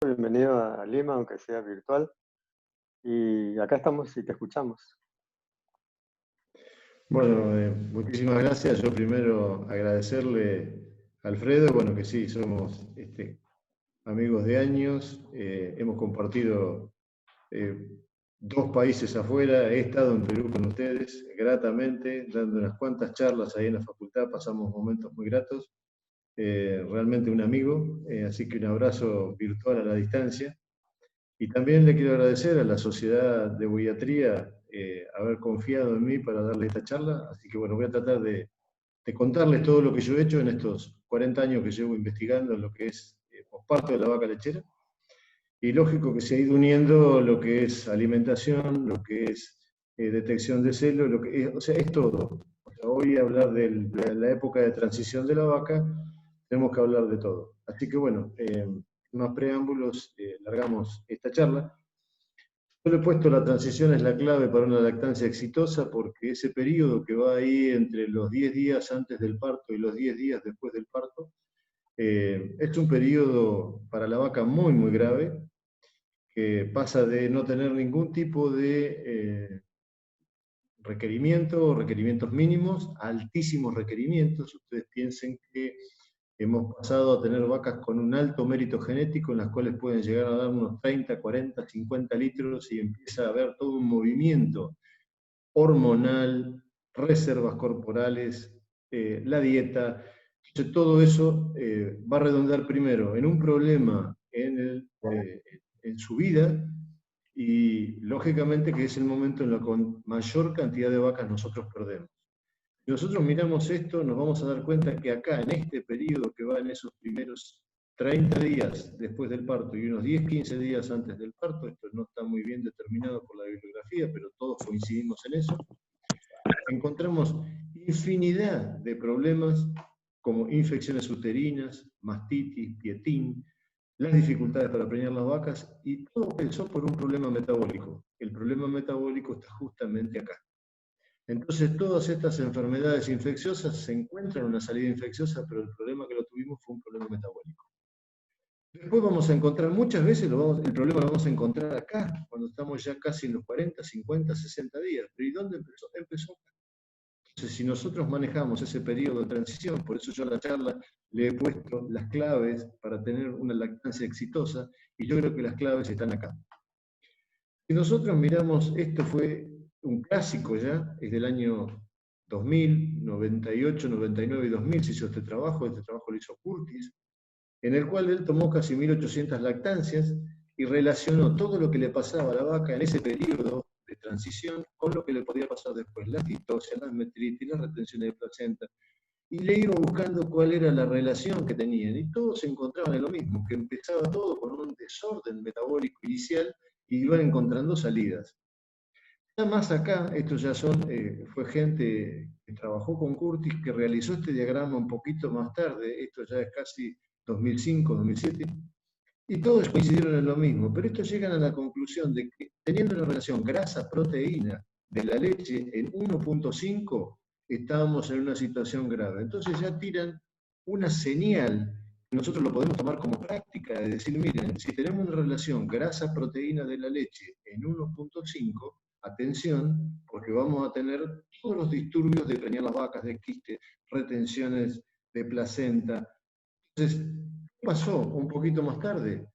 bienvenido a Lima, aunque sea virtual. Y acá estamos y te escuchamos. Bueno, muchísimas gracias. Yo primero agradecerle a Alfredo, bueno, que sí, somos amigos de años, hemos compartido 2 países afuera, he estado en Perú con ustedes gratamente, dando unas cuantas charlas ahí en la facultad, pasamos momentos muy gratos, realmente un amigo, así que un abrazo virtual a la distancia. Y también le quiero agradecer a la Sociedad de Buiatría haber confiado en mí para darle esta charla, así que bueno, voy a tratar de contarles todo lo que yo he hecho en estos 40 años que llevo investigando en lo que es posparto de la vaca lechera. Y lógico que se ha ido uniendo lo que es alimentación, lo que es detección de celos, lo que es, o sea, es todo. O sea, hoy hablar de la época de transición de la vaca, tenemos que hablar de todo. Así que bueno, más preámbulos, largamos esta charla. Yo le he puesto la transición es la clave para una lactancia exitosa porque ese periodo que va ahí entre los 10 días antes del parto y los 10 días después del parto, es un periodo para la vaca muy, muy grave, que pasa de no tener ningún tipo de requerimiento o requerimientos mínimos a altísimos requerimientos. Ustedes piensen que hemos pasado a tener vacas con un alto mérito genético, en las cuales pueden llegar a dar unos 30, 40, 50 litros y empieza a haber todo un movimiento hormonal, reservas corporales, la dieta. Entonces, todo eso va a redundar primero en un problema en su vida y lógicamente que es el momento en el que con mayor cantidad de vacas nosotros perdemos. Si nosotros miramos esto, nos vamos a dar cuenta que acá, en este periodo que va en esos primeros 30 días después del parto y unos 10, 15 días antes del parto, esto no está muy bien determinado por la bibliografía, pero todos coincidimos en eso, encontramos infinidad de problemas como infecciones uterinas, mastitis, pietín, las dificultades para preñar las vacas, y todo eso por un problema metabólico. El problema metabólico está justamente acá. Entonces, todas estas enfermedades infecciosas se encuentran en una salida infecciosa, pero el problema que lo tuvimos fue un problema metabólico. Después vamos a encontrar, muchas veces el problema lo vamos a encontrar acá, cuando estamos ya casi en los 40, 50, 60 días. ¿Pero y dónde empezó? Empezó acá. Entonces, si nosotros manejamos ese periodo de transición, por eso yo a la charla le he puesto las claves para tener una lactancia exitosa, y yo creo que las claves están acá. Si nosotros miramos, esto fue un clásico ya, es del año 2000, 98, 99 y 2000 se hizo este trabajo lo hizo Curtis, en el cual él tomó casi 1800 lactancias y relacionó todo lo que le pasaba a la vaca en ese periodo de transición con lo que le podía pasar después, la fitosia, la metritis, las retenciones de placenta, y le iba buscando cuál era la relación que tenían, y todos se encontraban en lo mismo, que empezaba todo con un desorden metabólico inicial y iban encontrando salidas. Nada más acá, esto ya fue gente que trabajó con Curtis, que realizó este diagrama un poquito más tarde, esto ya es casi 2005, 2007, y todos coincidieron en lo mismo, pero estos llegan a la conclusión de que teniendo una relación grasa-proteína de la leche en 1.5, estábamos en una situación grave. Entonces ya tiran una señal, que nosotros lo podemos tomar como práctica, de decir, miren, si tenemos una relación grasa-proteína de la leche en 1.5, atención, porque vamos a tener todos los disturbios de preñar las vacas, de quiste, retenciones de placenta. Entonces, ¿qué pasó un poquito más tarde?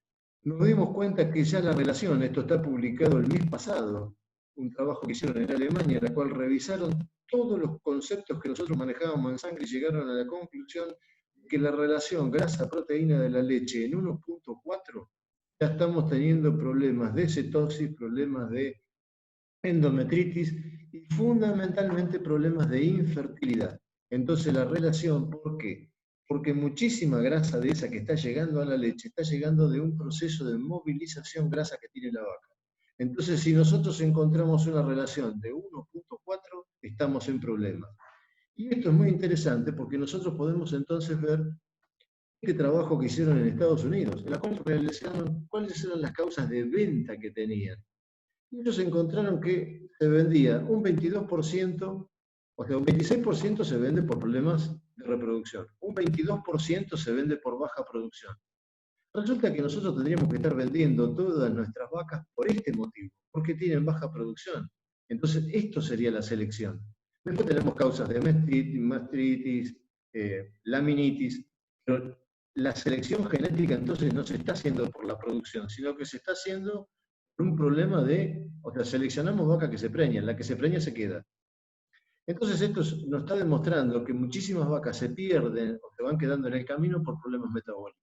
Nos dimos cuenta que ya la relación, esto está publicado el mes pasado, un trabajo que hicieron en Alemania, en la cual revisaron todos los conceptos que nosotros manejábamos en sangre y llegaron a la conclusión que la relación grasa-proteína de la leche en 1.4 ya estamos teniendo problemas de cetosis, problemas de endometritis y fundamentalmente problemas de infertilidad. Entonces la relación, ¿por qué? Porque muchísima grasa de esa que está llegando a la leche está llegando de un proceso de movilización grasa que tiene la vaca. Entonces, si nosotros encontramos una relación de 1.4, estamos en problemas. Y esto es muy interesante porque nosotros podemos entonces ver este trabajo que hicieron en Estados Unidos, en la cual realizaron cuáles eran las causas de venta que tenían. Y ellos encontraron que se vendía un 22%, o sea, un 26% se vende por problemas de reproducción, un 22% se vende por baja producción. Resulta que nosotros tendríamos que estar vendiendo todas nuestras vacas por este motivo, porque tienen baja producción. Entonces, esto sería la selección. Después tenemos causas de mastitis, laminitis, pero la selección genética entonces no se está haciendo por la producción, sino que se está haciendo por un problema de, o sea, seleccionamos vacas que se preñan, la que se preña se queda. Entonces esto nos está demostrando que muchísimas vacas se pierden o se van quedando en el camino por problemas metabólicos.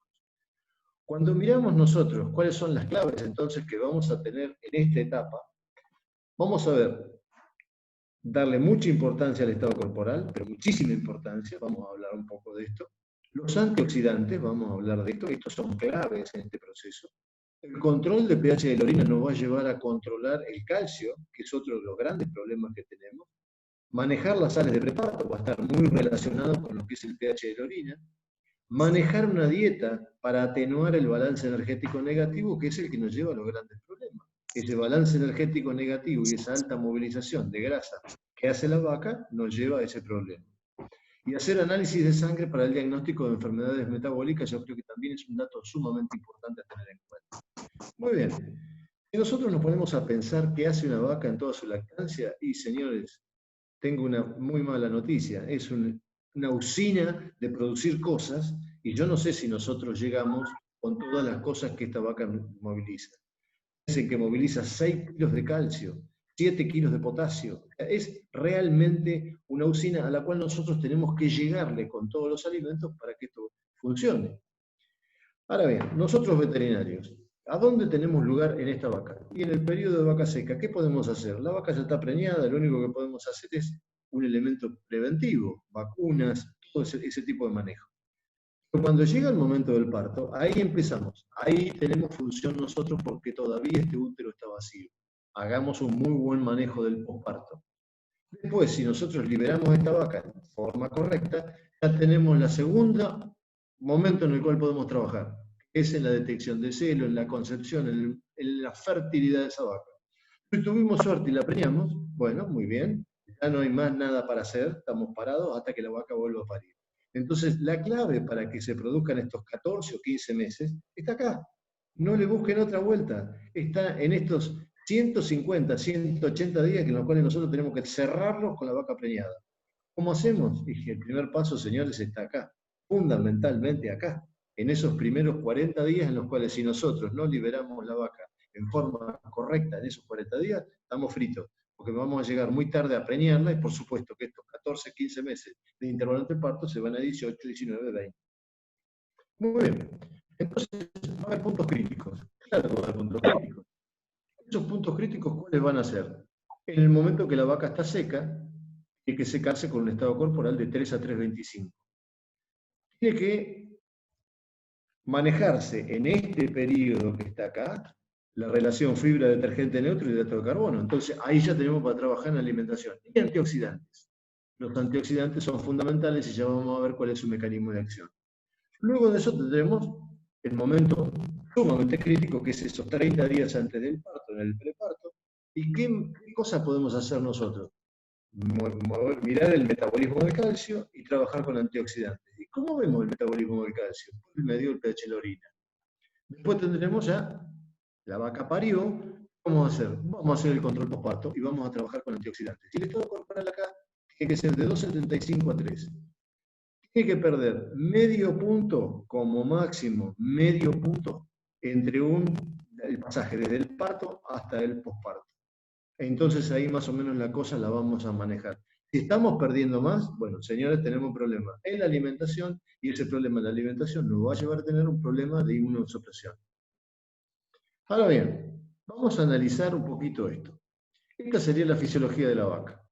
Cuando miramos nosotros cuáles son las claves entonces que vamos a tener en esta etapa, vamos a ver, darle mucha importancia al estado corporal, pero muchísima importancia, vamos a hablar un poco de esto. Los antioxidantes, vamos a hablar de esto, estos son claves en este proceso. El control de pH de la orina nos va a llevar a controlar el calcio, que es otro de los grandes problemas que tenemos. Manejar las sales de preparto va a estar muy relacionado con lo que es el pH de la orina. Manejar una dieta para atenuar el balance energético negativo, que es el que nos lleva a los grandes problemas. Ese balance energético negativo y esa alta movilización de grasa que hace la vaca nos lleva a ese problema. Y hacer análisis de sangre para el diagnóstico de enfermedades metabólicas, yo creo que también es un dato sumamente importante a tener en cuenta. Muy bien. Si nosotros nos ponemos a pensar qué hace una vaca en toda su lactancia, y señores, tengo una muy mala noticia, es una usina de producir cosas, y yo no sé si nosotros llegamos con todas las cosas que esta vaca moviliza. Dicen que moviliza 6 kilos de calcio, 7 kilos de potasio. Es realmente una usina a la cual nosotros tenemos que llegarle con todos los alimentos para que esto funcione. Ahora bien, nosotros veterinarios, ¿a dónde tenemos lugar en esta vaca? Y en el periodo de vaca seca, ¿qué podemos hacer? La vaca ya está preñada, lo único que podemos hacer es un elemento preventivo, vacunas, todo ese tipo de manejo. Pero cuando llega el momento del parto, ahí empezamos. Ahí tenemos función nosotros porque todavía este útero está vacío. Hagamos un muy buen manejo del posparto. Después, si nosotros liberamos esta vaca de forma correcta, ya tenemos la segunda momento en el cual podemos trabajar, que es en la detección de celo, en la concepción, en la fertilidad de esa vaca. Si tuvimos suerte y la preñamos, bueno, muy bien, ya no hay más nada para hacer, estamos parados hasta que la vaca vuelva a parir. Entonces, la clave para que se produzcan estos 14 o 15 meses está acá. No le busquen otra vuelta. Está en estos 150, 180 días en los cuales nosotros tenemos que cerrarlos con la vaca preñada. ¿Cómo hacemos? Y el primer paso, señores, está acá. Fundamentalmente acá. En esos primeros 40 días en los cuales si nosotros no liberamos la vaca en forma correcta en esos 40 días, estamos fritos. Porque vamos a llegar muy tarde a preñarla y por supuesto que estos 14, 15 meses de intervalo entre partos se van a 18, 19, 20. Muy bien. Entonces, va a haber puntos críticos. Claro que va a haber puntos críticos. Esos puntos críticos, ¿cuáles van a ser? En el momento que la vaca está seca, tiene que secarse con un estado corporal de 3 a 3,25. Tiene que manejarse en este periodo que está acá, la relación fibra detergente neutro y hidrato de carbono. Entonces, ahí ya tenemos para trabajar en alimentación. Y antioxidantes. Los antioxidantes son fundamentales y ya vamos a ver cuál es su mecanismo de acción. Luego de eso tendremos el momento sumamente crítico, que es esos 30 días antes del parto, en el preparto. ¿Y qué cosa podemos hacer nosotros? Mirar el metabolismo del calcio y trabajar con antioxidantes. ¿Y cómo vemos el metabolismo del calcio? Por el medio del pH de la orina. Después tendremos ya, la vaca parió, ¿qué vamos a hacer? Vamos a hacer el control postparto y vamos a trabajar con antioxidantes. Y el estado corporal acá tiene que ser de 2,75 a 3. Tiene que perder medio punto como máximo, medio punto, entre el pasaje desde el parto hasta el posparto. Entonces ahí más o menos la cosa la vamos a manejar. Si estamos perdiendo más, bueno, señores, tenemos un problema en la alimentación y ese problema en la alimentación nos va a llevar a tener un problema de inmunosupresión. Ahora bien, vamos a analizar un poquito esto. Esta sería la fisiología de la vaca.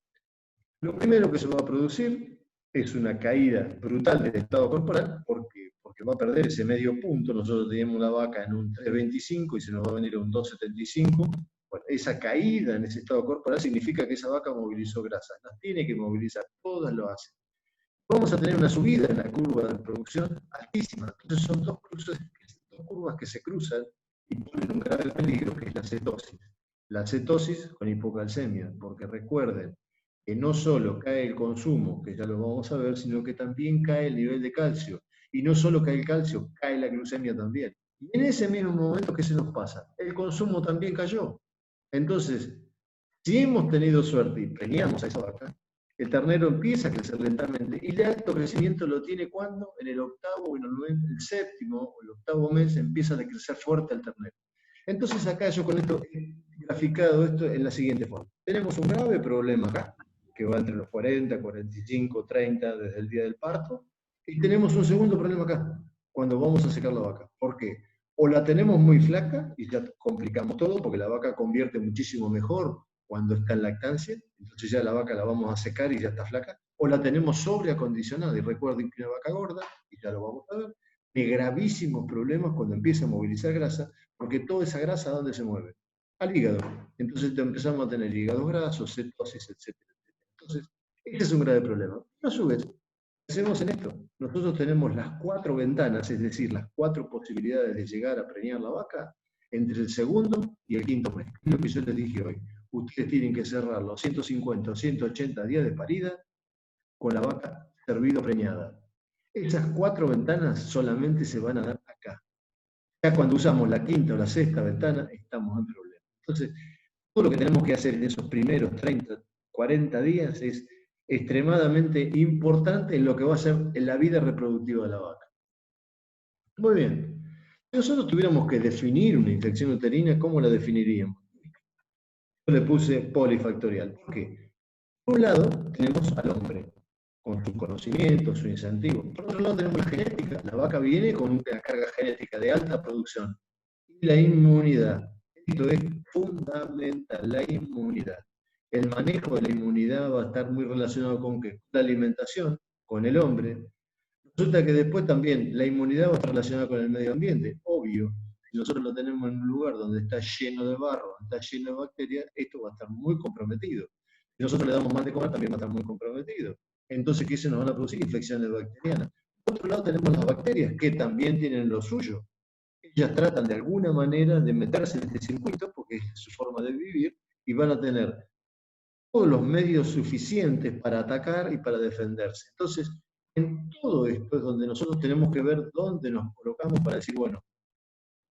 Lo primero que se va a producir es una caída brutal del estado corporal porque va a perder ese medio punto. Nosotros teníamos una vaca en un 3,25 y se nos va a venir a un 2,75. Bueno, esa caída en ese estado corporal significa que esa vaca movilizó grasa. Las tiene que movilizar, todas lo hacen. Vamos a tener una subida en la curva de producción altísima. Entonces son dos curvas que se cruzan y ponen un grave peligro, que es la cetosis. La cetosis con hipocalcemia, porque recuerden que no solo cae el consumo, que ya lo vamos a ver, sino que también cae el nivel de calcio. Y no solo cae el calcio, cae la glucemia también. Y en ese mismo momento, ¿qué se nos pasa? El consumo también cayó. Entonces, si hemos tenido suerte y preñamos a esa vaca, el ternero empieza a crecer lentamente. Y el alto crecimiento lo tiene cuando en el octavo, o en el séptimo o el octavo mes empieza a crecer fuerte el ternero. Entonces acá yo con esto he graficado esto en la siguiente forma. Tenemos un grave problema acá, que va entre los 40, 45, 30 desde el día del parto. Y tenemos un segundo problema acá, cuando vamos a secar la vaca. ¿Por qué? O la tenemos muy flaca y ya complicamos todo, porque la vaca convierte muchísimo mejor cuando está en lactancia, entonces ya la vaca la vamos a secar y ya está flaca, o la tenemos sobreacondicionada, y recuerden que una vaca gorda, y ya lo vamos a ver, de gravísimos problemas cuando empieza a movilizar grasa, porque toda esa grasa, ¿a dónde se mueve? Al hígado. Entonces empezamos a tener hígados grasos, cetosis, etcétera. Entonces, ese es un grave problema. A su vez, hacemos en esto. Nosotros tenemos las 4 ventanas, es decir, las 4 posibilidades de llegar a preñar la vaca entre el segundo y el quinto mes. Es lo que yo les dije hoy. Ustedes tienen que cerrar los 150 o 180 días de parida con la vaca servida o preñada. Esas 4 ventanas solamente se van a dar acá. Ya cuando usamos la quinta o la sexta ventana, estamos en problema. Entonces, todo lo que tenemos que hacer en esos primeros 30, 40 días es extremadamente importante en lo que va a ser en la vida reproductiva de la vaca. Muy bien. Si nosotros tuviéramos que definir una infección uterina, ¿cómo la definiríamos? Yo le puse polifactorial. ¿Por qué? Por un lado, tenemos al hombre, con su conocimiento, su incentivo. Por otro lado, tenemos la genética. La vaca viene con una carga genética de alta producción. Y la inmunidad. Esto es fundamental, la inmunidad. El manejo de la inmunidad va a estar muy relacionado con ¿qué? La alimentación, con el hombre. Resulta que después también la inmunidad va a estar relacionada con el medio ambiente, obvio. Si nosotros lo tenemos en un lugar donde está lleno de barro, está lleno de bacterias, esto va a estar muy comprometido. Si nosotros le damos más de comer, también va a estar muy comprometido. Entonces, ¿qué se nos van a producir? Infecciones bacterianas. Por otro lado, tenemos las bacterias, que también tienen lo suyo. Ellas tratan de alguna manera de meterse en este circuito, porque es su forma de vivir, y van a tener todos los medios suficientes para atacar y para defenderse. Entonces, en todo esto es donde nosotros tenemos que ver dónde nos colocamos para decir, bueno,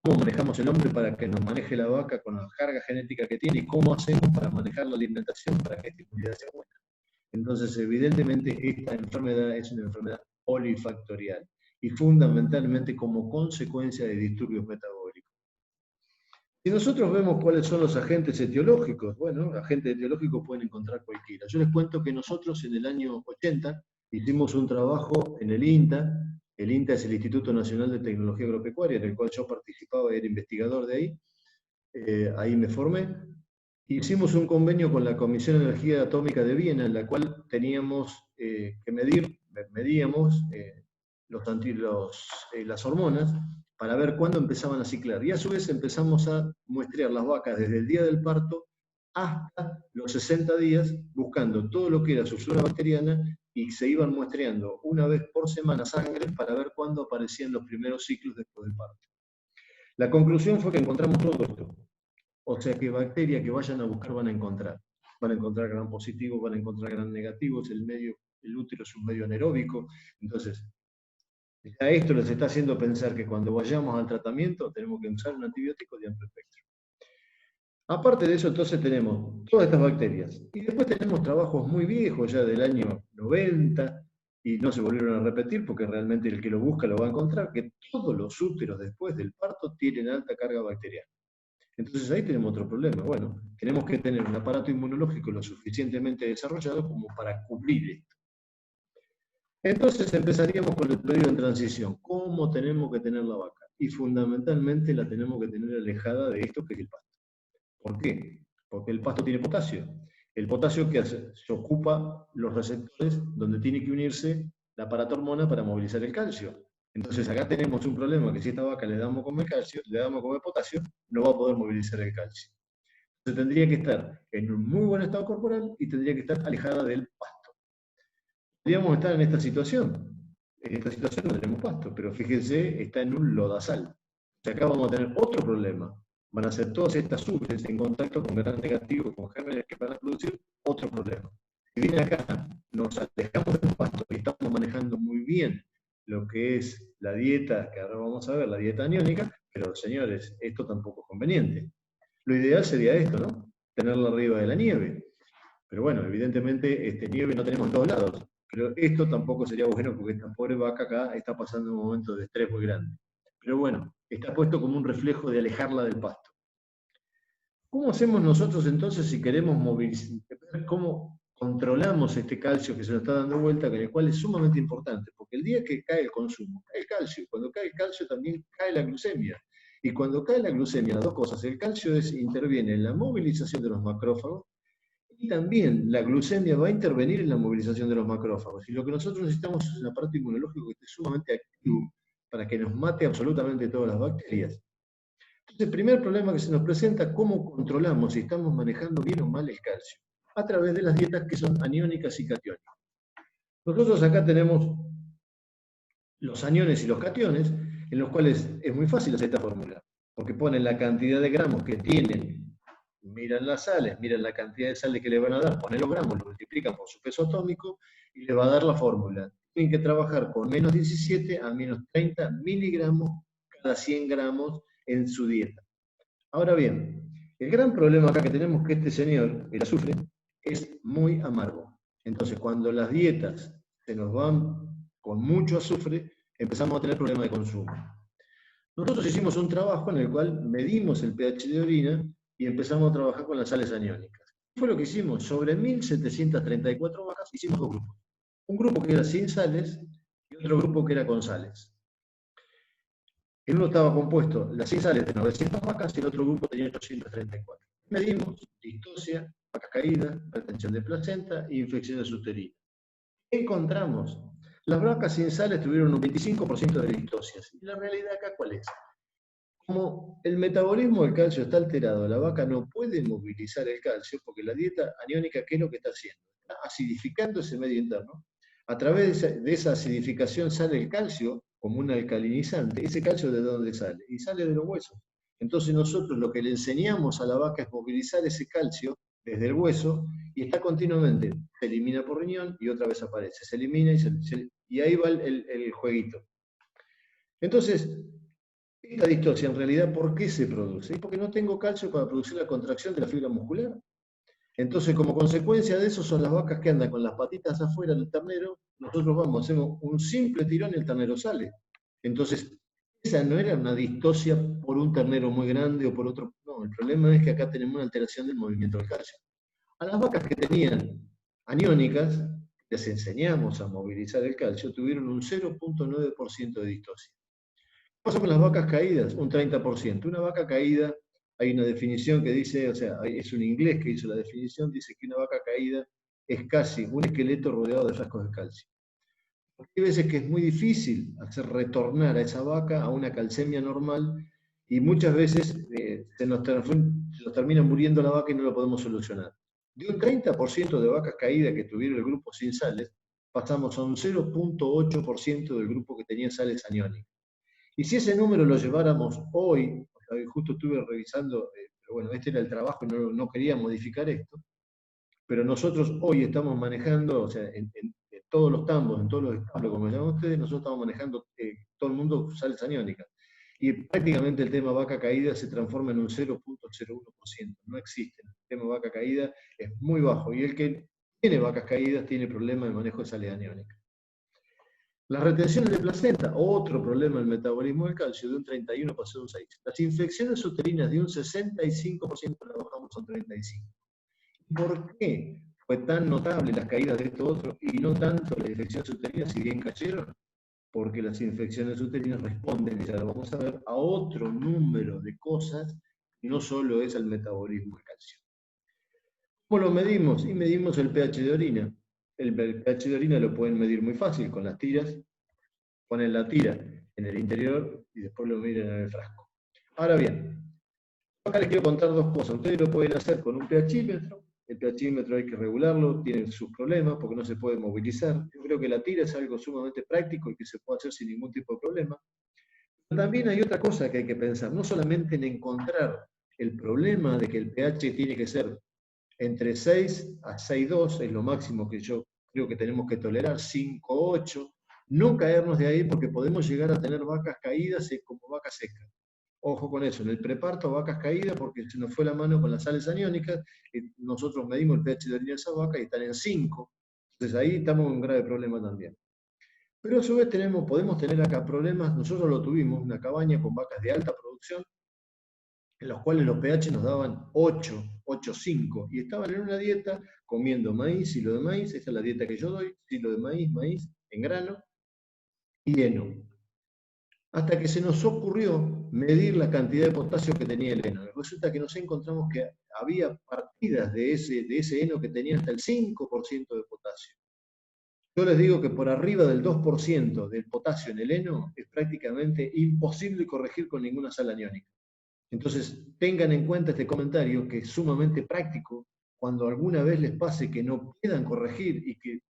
cómo manejamos el hombre para que nos maneje la vaca con la carga genética que tiene y cómo hacemos para manejar la alimentación para que esta inmunidad sea buena. Entonces, evidentemente, esta enfermedad es una enfermedad polifactorial y fundamentalmente como consecuencia de disturbios metabólicos. Si nosotros vemos cuáles son los agentes etiológicos, bueno, agentes etiológicos pueden encontrar cualquiera. Yo les cuento que nosotros en el año 80 hicimos un trabajo en el INTA. El INTA es el Instituto Nacional de Tecnología Agropecuaria, en el cual yo participaba y era investigador de ahí. Ahí me formé. Hicimos un convenio con la Comisión de Energía Atómica de Viena, en la cual teníamos que medíamos las hormonas para ver cuándo empezaban a ciclar. Y a su vez empezamos a muestrear las vacas desde el día del parto hasta los 60 días, buscando todo lo que era su flora bacteriana, y se iban muestreando una vez por semana sangre para ver cuándo aparecían los primeros ciclos después del parto. La conclusión fue que encontramos todo esto. O sea que bacterias que vayan a buscar van a encontrar. Van a encontrar gran positivos, van a encontrar gran negativos, el útero es un medio anaeróbico. Entonces, ya esto les está haciendo pensar que cuando vayamos al tratamiento tenemos que usar un antibiótico de amplio espectro. Aparte de eso, entonces tenemos todas estas bacterias. Y después tenemos trabajos muy viejos, ya del año 90, y no se volvieron a repetir porque realmente el que lo busca lo va a encontrar, que todos los úteros después del parto tienen alta carga bacteriana. Entonces ahí tenemos otro problema. Bueno, tenemos que tener un aparato inmunológico lo suficientemente desarrollado como para cubrir esto. Entonces empezaríamos con el periodo de transición. ¿Cómo tenemos que tener la vaca? Y fundamentalmente la tenemos que tener alejada de esto que es el pasto. ¿Por qué? Porque el pasto tiene potasio. El potasio, ¿qué hace? Se ocupa los receptores donde tiene que unirse la paratormona para movilizar el calcio. Entonces acá tenemos un problema, que si a esta vaca le damos a comer calcio, le damos a comer potasio, no va a poder movilizar el calcio. Entonces tendría que estar en un muy buen estado corporal y tendría que estar alejada del pasto. Podríamos estar en esta situación. En esta situación no tenemos pasto, pero fíjense, está en un lodazal. O sea, acá vamos a tener otro problema. Van a ser todas estas ubres en contacto con gran negativo, con gérmenes que van a producir otro problema. Si bien acá nos alejamos del pasto y estamos manejando muy bien lo que es la dieta, que ahora vamos a ver, la dieta aniónica, Pero señores, esto tampoco es conveniente. Lo ideal sería esto, ¿no? Tenerla arriba de la nieve. Pero bueno, evidentemente nieve no tenemos en todos lados. Pero esto tampoco sería bueno porque esta pobre vaca acá está pasando un momento de estrés muy grande. Pero bueno, está puesto como un reflejo de alejarla del pasto. ¿Cómo hacemos nosotros entonces si queremos movilizar, cómo controlamos este calcio que se nos está dando vuelta, con el cual es sumamente importante? Porque el día que cae el consumo, cae el calcio. Cuando cae el calcio también cae la glucemia. Y cuando cae la glucemia, las dos cosas, el calcio interviene en la movilización de los macrófagos y también la glucemia va a intervenir en la movilización de los macrófagos. Y lo que nosotros necesitamos es un aparato inmunológico que esté sumamente activo para que nos mate absolutamente todas las bacterias. Entonces, el primer problema que se nos presenta, ¿cómo controlamos si estamos manejando bien o mal el calcio? A través de las dietas que son aniónicas y catiónicas. Nosotros acá tenemos los aniones y los cationes, en los cuales es muy fácil hacer esta fórmula, porque ponen la cantidad de gramos que tienen, miran las sales, miran la cantidad de sales que le van a dar, ponen los gramos, lo multiplican por su peso atómico y le va a dar la fórmula. Tienen que trabajar con menos 17 a menos 30 miligramos cada 100 gramos en su dieta. Ahora bien, el gran problema acá que tenemos es que este señor, el azufre, es muy amargo. Entonces, cuando las dietas se nos van con mucho azufre, empezamos a tener problemas de consumo. Nosotros hicimos un trabajo en el cual medimos el pH de orina y empezamos a trabajar con las sales aniónicas. ¿Qué fue lo que hicimos? Sobre 1.734 vacas hicimos dos grupos. Un grupo que era sin sales y otro grupo que era con sales. El uno estaba compuesto, las 6 sales de 900 vacas y el otro grupo tenía 834. Medimos distosia, vacas caídas, retención de placenta e infecciones uterinas. ¿Qué encontramos? Las vacas sin sales tuvieron un 25% de distosias. ¿Y la realidad acá cuál es? Como el metabolismo del calcio está alterado, la vaca no puede movilizar el calcio porque la dieta aniónica, ¿qué es lo que está haciendo? Está acidificando ese medio interno. A través de esa acidificación sale el calcio como un alcalinizante. ¿Ese calcio de dónde sale? Y sale de los huesos. Entonces nosotros lo que le enseñamos a la vaca es movilizar ese calcio desde el hueso y está continuamente, se elimina por riñón y otra vez aparece, se elimina y ahí va el jueguito. Entonces, esta distosia, en realidad, ¿por qué se produce? Es porque no tengo calcio para producir la contracción de la fibra muscular. Entonces, como consecuencia de eso, son las vacas que andan con las patitas afuera del ternero. Nosotros hacemos un simple tirón y el ternero sale. Entonces, esa no era una distosia por un ternero muy grande o por otro. No, el problema es que acá tenemos una alteración del movimiento del calcio. A las vacas que tenían aniónicas, les enseñamos a movilizar el calcio, tuvieron un 0.9% de distosia. ¿Qué pasó con las vacas caídas? Un 30%. Una vaca caída, hay una definición que dice, o sea, es un inglés que hizo la definición, dice que una vaca caída es casi un esqueleto rodeado de frascos de calcio. Porque hay veces que es muy difícil hacer retornar a esa vaca a una calcemia normal y muchas veces se nos termina muriendo la vaca y no lo podemos solucionar. De un 30% de vacas caídas que tuvieron el grupo sin sales, pasamos a un 0.8% del grupo que tenía sales aniónicas. Y si ese número lo lleváramos hoy, justo estuve revisando, pero bueno, este era el trabajo y no quería modificar esto, pero nosotros hoy estamos manejando, o sea, en todos los tambos, en todos los establos, como llaman ustedes, nosotros estamos manejando, todo el mundo sales aniónicas. Y prácticamente el tema vaca caída se transforma en un 0.01%, no existe. El tema vaca caída es muy bajo y el que tiene vacas caídas tiene problemas de manejo de sales aniónicas. Las retenciones de placenta, otro problema del metabolismo del calcio, de un 31 pasó a un 6. Las infecciones uterinas de un 65% la bajamos a un 35. ¿Por qué fue tan notable las caídas de esto otro y no tanto las infecciones uterinas, si bien cayeron? Porque las infecciones uterinas responden, y ya lo vamos a ver, a otro número de cosas y no solo es el metabolismo del calcio. ¿Cómo lo medimos? Y medimos el pH de orina. El pH de orina lo pueden medir muy fácil con las tiras. Ponen la tira en el interior y después lo miran en el frasco. Ahora bien, acá les quiero contar dos cosas. Ustedes lo pueden hacer con un pHímetro. El pHímetro hay que regularlo, tiene sus problemas porque no se puede movilizar. Yo creo que la tira es algo sumamente práctico y que se puede hacer sin ningún tipo de problema. Pero también hay otra cosa que hay que pensar, no solamente en encontrar el problema de que el pH tiene que ser entre 6 a 6,2, es lo máximo que yo creo que tenemos que tolerar, 5,8, no caernos de ahí porque podemos llegar a tener vacas caídas como vacas secas. Ojo con eso, en el preparto vacas caídas porque se nos fue la mano con las sales aniónicas, nosotros medimos el pH de orina de esa vaca y están en 5, entonces ahí estamos en un grave problema también. Pero a su vez podemos tener acá problemas, nosotros lo tuvimos, una cabaña con vacas de alta producción, en los cuales los pH nos daban 8, 8,5, y estaban en una dieta comiendo maíz, silo de maíz, esa es la dieta que yo doy, silo de maíz, maíz en grano y heno. Hasta que se nos ocurrió medir la cantidad de potasio que tenía el heno. Resulta que nos encontramos que había partidas de ese heno que tenía hasta el 5% de potasio. Yo les digo que por arriba del 2% del potasio en el heno es prácticamente imposible corregir con ninguna sal aniónica. Entonces, tengan en cuenta este comentario que es sumamente práctico cuando alguna vez les pase que no puedan corregir y que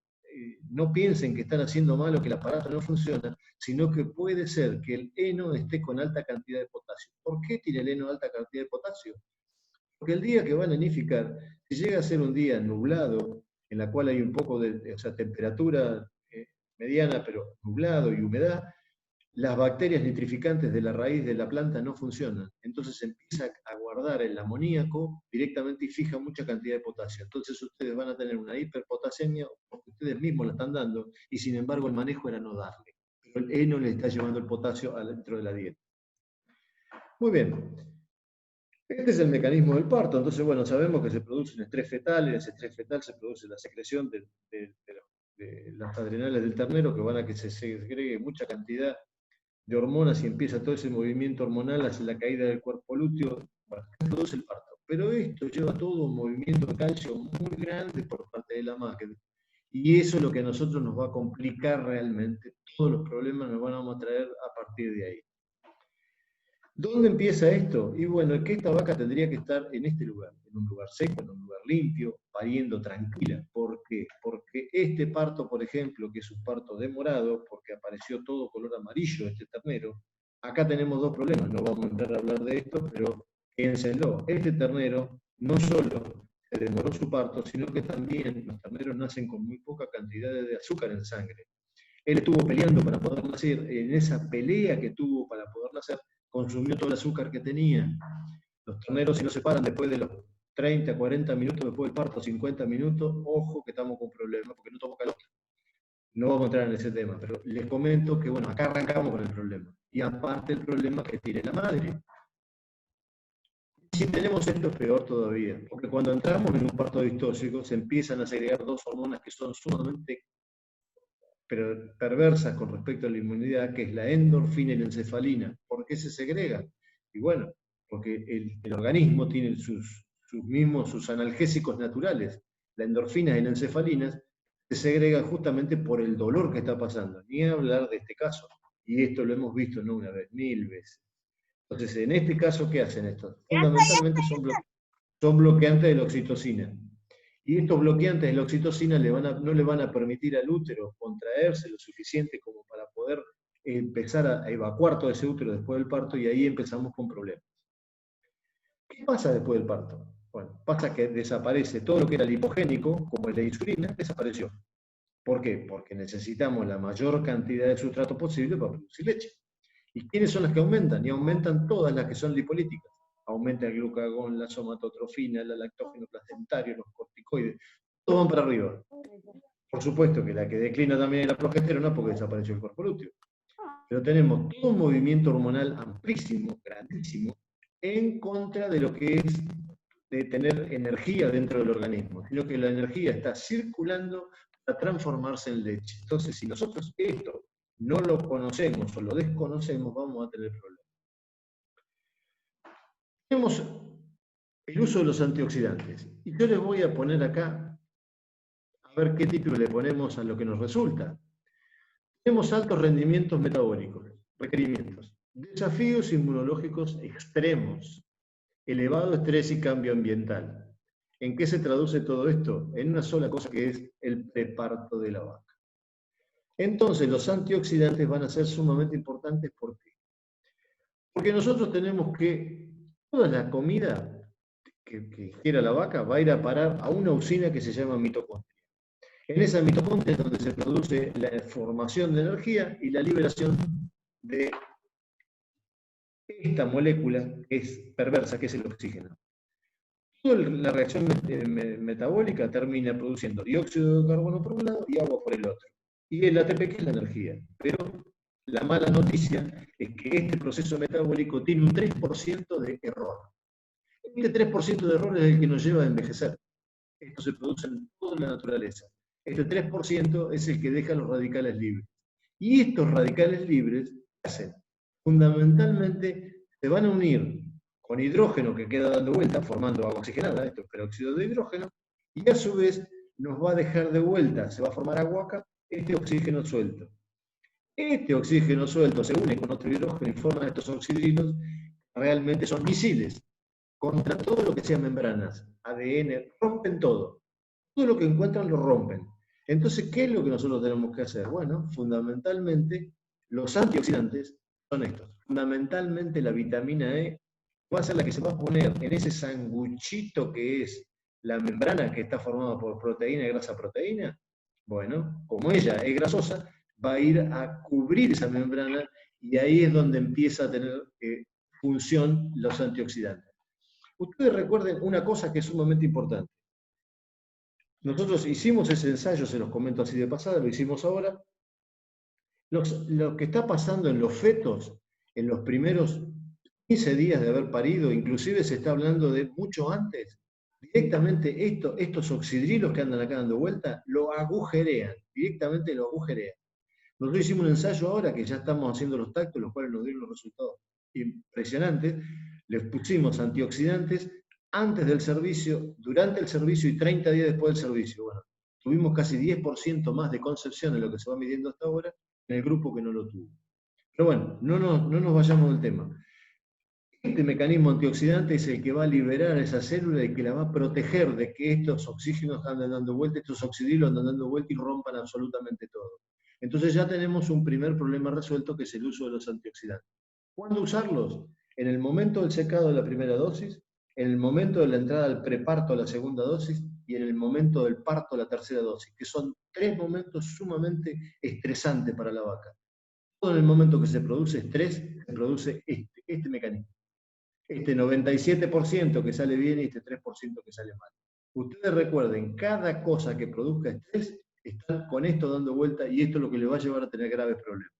no piensen que están haciendo mal o que el aparato no funciona, sino que puede ser que el heno esté con alta cantidad de potasio. ¿Por qué tiene el heno alta cantidad de potasio? Porque el día que van a nidificar, si llega a ser un día nublado, en la cual hay un poco de temperatura mediana, pero nublado y humedad, las bacterias nitrificantes de la raíz de la planta no funcionan. Entonces empieza a guardar el amoníaco directamente y fija mucha cantidad de potasio. Entonces ustedes van a tener una hiperpotasemia porque ustedes mismos la están dando y sin embargo el manejo era no darle. Pero el heno le está llevando el potasio dentro de la dieta. Muy bien. Este es el mecanismo del parto. Entonces, bueno, sabemos que se produce un estrés fetal. En ese estrés fetal se produce la secreción de las adrenales del ternero que van a que se segregue mucha cantidad de hormonas y empieza todo ese movimiento hormonal hacia la caída del cuerpo lúteo, bueno, produce el parto. Pero esto lleva todo un movimiento de calcio muy grande por parte de la madre. Y eso es lo que a nosotros nos va a complicar realmente. Todos los problemas nos van a traer a partir de ahí. ¿Dónde empieza esto? Y bueno, que esta vaca tendría que estar en este lugar, en un lugar seco, en un lugar limpio, pariendo tranquila. ¿Por qué? Porque este parto, por ejemplo, que es un parto demorado, porque apareció todo color amarillo este ternero, acá tenemos dos problemas, no vamos a entrar a hablar de esto, pero piénsenlo, este ternero no solo se demoró su parto, sino que también los terneros nacen con muy poca cantidad de azúcar en sangre. Él estuvo peleando para poder nacer, en esa pelea que tuvo para poder nacer, consumió todo el azúcar que tenía. Los terneros, si no se paran después de los 30, 40 minutos después del parto, 50 minutos, ojo que estamos con problemas, porque no tomó calor. No vamos a entrar en ese tema, pero les comento que, bueno, acá arrancamos con el problema. Y aparte el problema que tiene la madre. Si tenemos esto es peor todavía, porque cuando entramos en un parto distóxico se empiezan a segregar dos hormonas que son sumamente perversas con respecto a la inmunidad, que es la endorfina y la encefalina. ¿Por qué se segregan? Y bueno, porque el organismo tiene sus analgésicos naturales. La endorfina y la encefalina se segregan justamente por el dolor que está pasando. Ni hablar de este caso. Y esto lo hemos visto no una vez, 1000 veces. Entonces, en este caso, ¿qué hacen estos? Fundamentalmente son bloqueantes de la oxitocina. Y estos bloqueantes de la oxitocina no le van a permitir al útero contraerse lo suficiente como para poder empezar a evacuar todo ese útero después del parto, y ahí empezamos con problemas. ¿Qué pasa después del parto? Bueno, pasa que desaparece todo lo que era lipogénico, como la insulina, desapareció. ¿Por qué? Porque necesitamos la mayor cantidad de sustrato posible para producir leche. ¿Y quiénes son las que aumentan? Y aumentan todas las que son lipolíticas. Aumenta el glucagón, la somatotrofina, la lactógeno placentario, los corticoides, todos van para arriba. Por supuesto que la que declina también es la progesterona porque desapareció el cuerpo lúteo. Pero tenemos todo un movimiento hormonal amplísimo, grandísimo, en contra de lo que es de tener energía dentro del organismo, sino que la energía está circulando para transformarse en leche. Entonces, si nosotros esto no lo conocemos o lo desconocemos, vamos a tener problemas. Tenemos el uso de los antioxidantes. Y yo les voy a poner acá, a ver qué título le ponemos a lo que nos resulta. Tenemos altos rendimientos metabólicos, requerimientos, desafíos inmunológicos extremos, elevado estrés y cambio ambiental. ¿En qué se traduce todo esto? En una sola cosa, que es el preparto de la vaca. Entonces, los antioxidantes van a ser sumamente importantes. ¿Por qué? Porque nosotros tenemos que toda la comida que quiera la vaca va a ir a parar a una usina que se llama mitocondria. En esa mitocondria es donde se produce la formación de energía y la liberación de esta molécula que es perversa, que es el oxígeno. Toda la reacción metabólica termina produciendo dióxido de carbono por un lado y agua por el otro. Y el ATP, que es la energía. Pero la mala noticia es que este proceso metabólico tiene un 3% de error. Este 3% de error es el que nos lleva a envejecer. Esto se produce en toda la naturaleza. Este 3% es el que deja los radicales libres. Y estos radicales libres, ¿qué hacen? Fundamentalmente se van a unir con hidrógeno que queda dando vuelta, formando agua oxigenada, esto es peróxido de hidrógeno, y a su vez nos va a dejar de vuelta, se va a formar agua acá, este oxígeno suelto. Este oxígeno suelto se une con otro hidrógeno y forman estos oxidrilos, realmente son misiles contra todo lo que sea membranas, ADN, rompen todo. Todo lo que encuentran lo rompen. Entonces, ¿qué es lo que nosotros tenemos que hacer? Bueno, fundamentalmente, los antioxidantes son estos. Fundamentalmente, la vitamina E va a ser la que se va a poner en ese sanguchito que es la membrana que está formada por proteína y grasa-proteína. Bueno, como ella es grasosa, va a ir a cubrir esa membrana y ahí es donde empieza a tener función los antioxidantes. Ustedes recuerden una cosa que es sumamente importante. Nosotros hicimos ese ensayo, se los comento así de pasada, lo hicimos ahora. Lo que está pasando en los fetos, en los primeros 15 días de haber parido, inclusive se está hablando de mucho antes, directamente estos oxidrilos que andan acá dando vuelta, lo agujerean, directamente lo agujerean. Nosotros hicimos un ensayo ahora que ya estamos haciendo los tactos, los cuales nos dieron los resultados impresionantes. Les pusimos antioxidantes antes del servicio, durante el servicio y 30 días después del servicio. Bueno, tuvimos casi 10% más de concepción en lo que se va midiendo hasta ahora en el grupo que no lo tuvo. Pero bueno, no nos vayamos del tema. Este mecanismo antioxidante es el que va a liberar a esa célula y que la va a proteger de que estos oxígenos anden dando vuelta, estos oxidrilos andan dando vuelta y rompan absolutamente todo. Entonces ya tenemos un primer problema resuelto, que es el uso de los antioxidantes. ¿Cuándo usarlos? En el momento del secado de la primera dosis, en el momento de la entrada al preparto a la segunda dosis y en el momento del parto a la tercera dosis, que son 3 momentos sumamente estresantes para la vaca. Todo en el momento que se produce estrés, se produce este mecanismo. Este 97% que sale bien y este 3% que sale mal. Ustedes recuerden, cada cosa que produzca estrés está con esto dando vuelta y esto es lo que le va a llevar a tener graves problemas.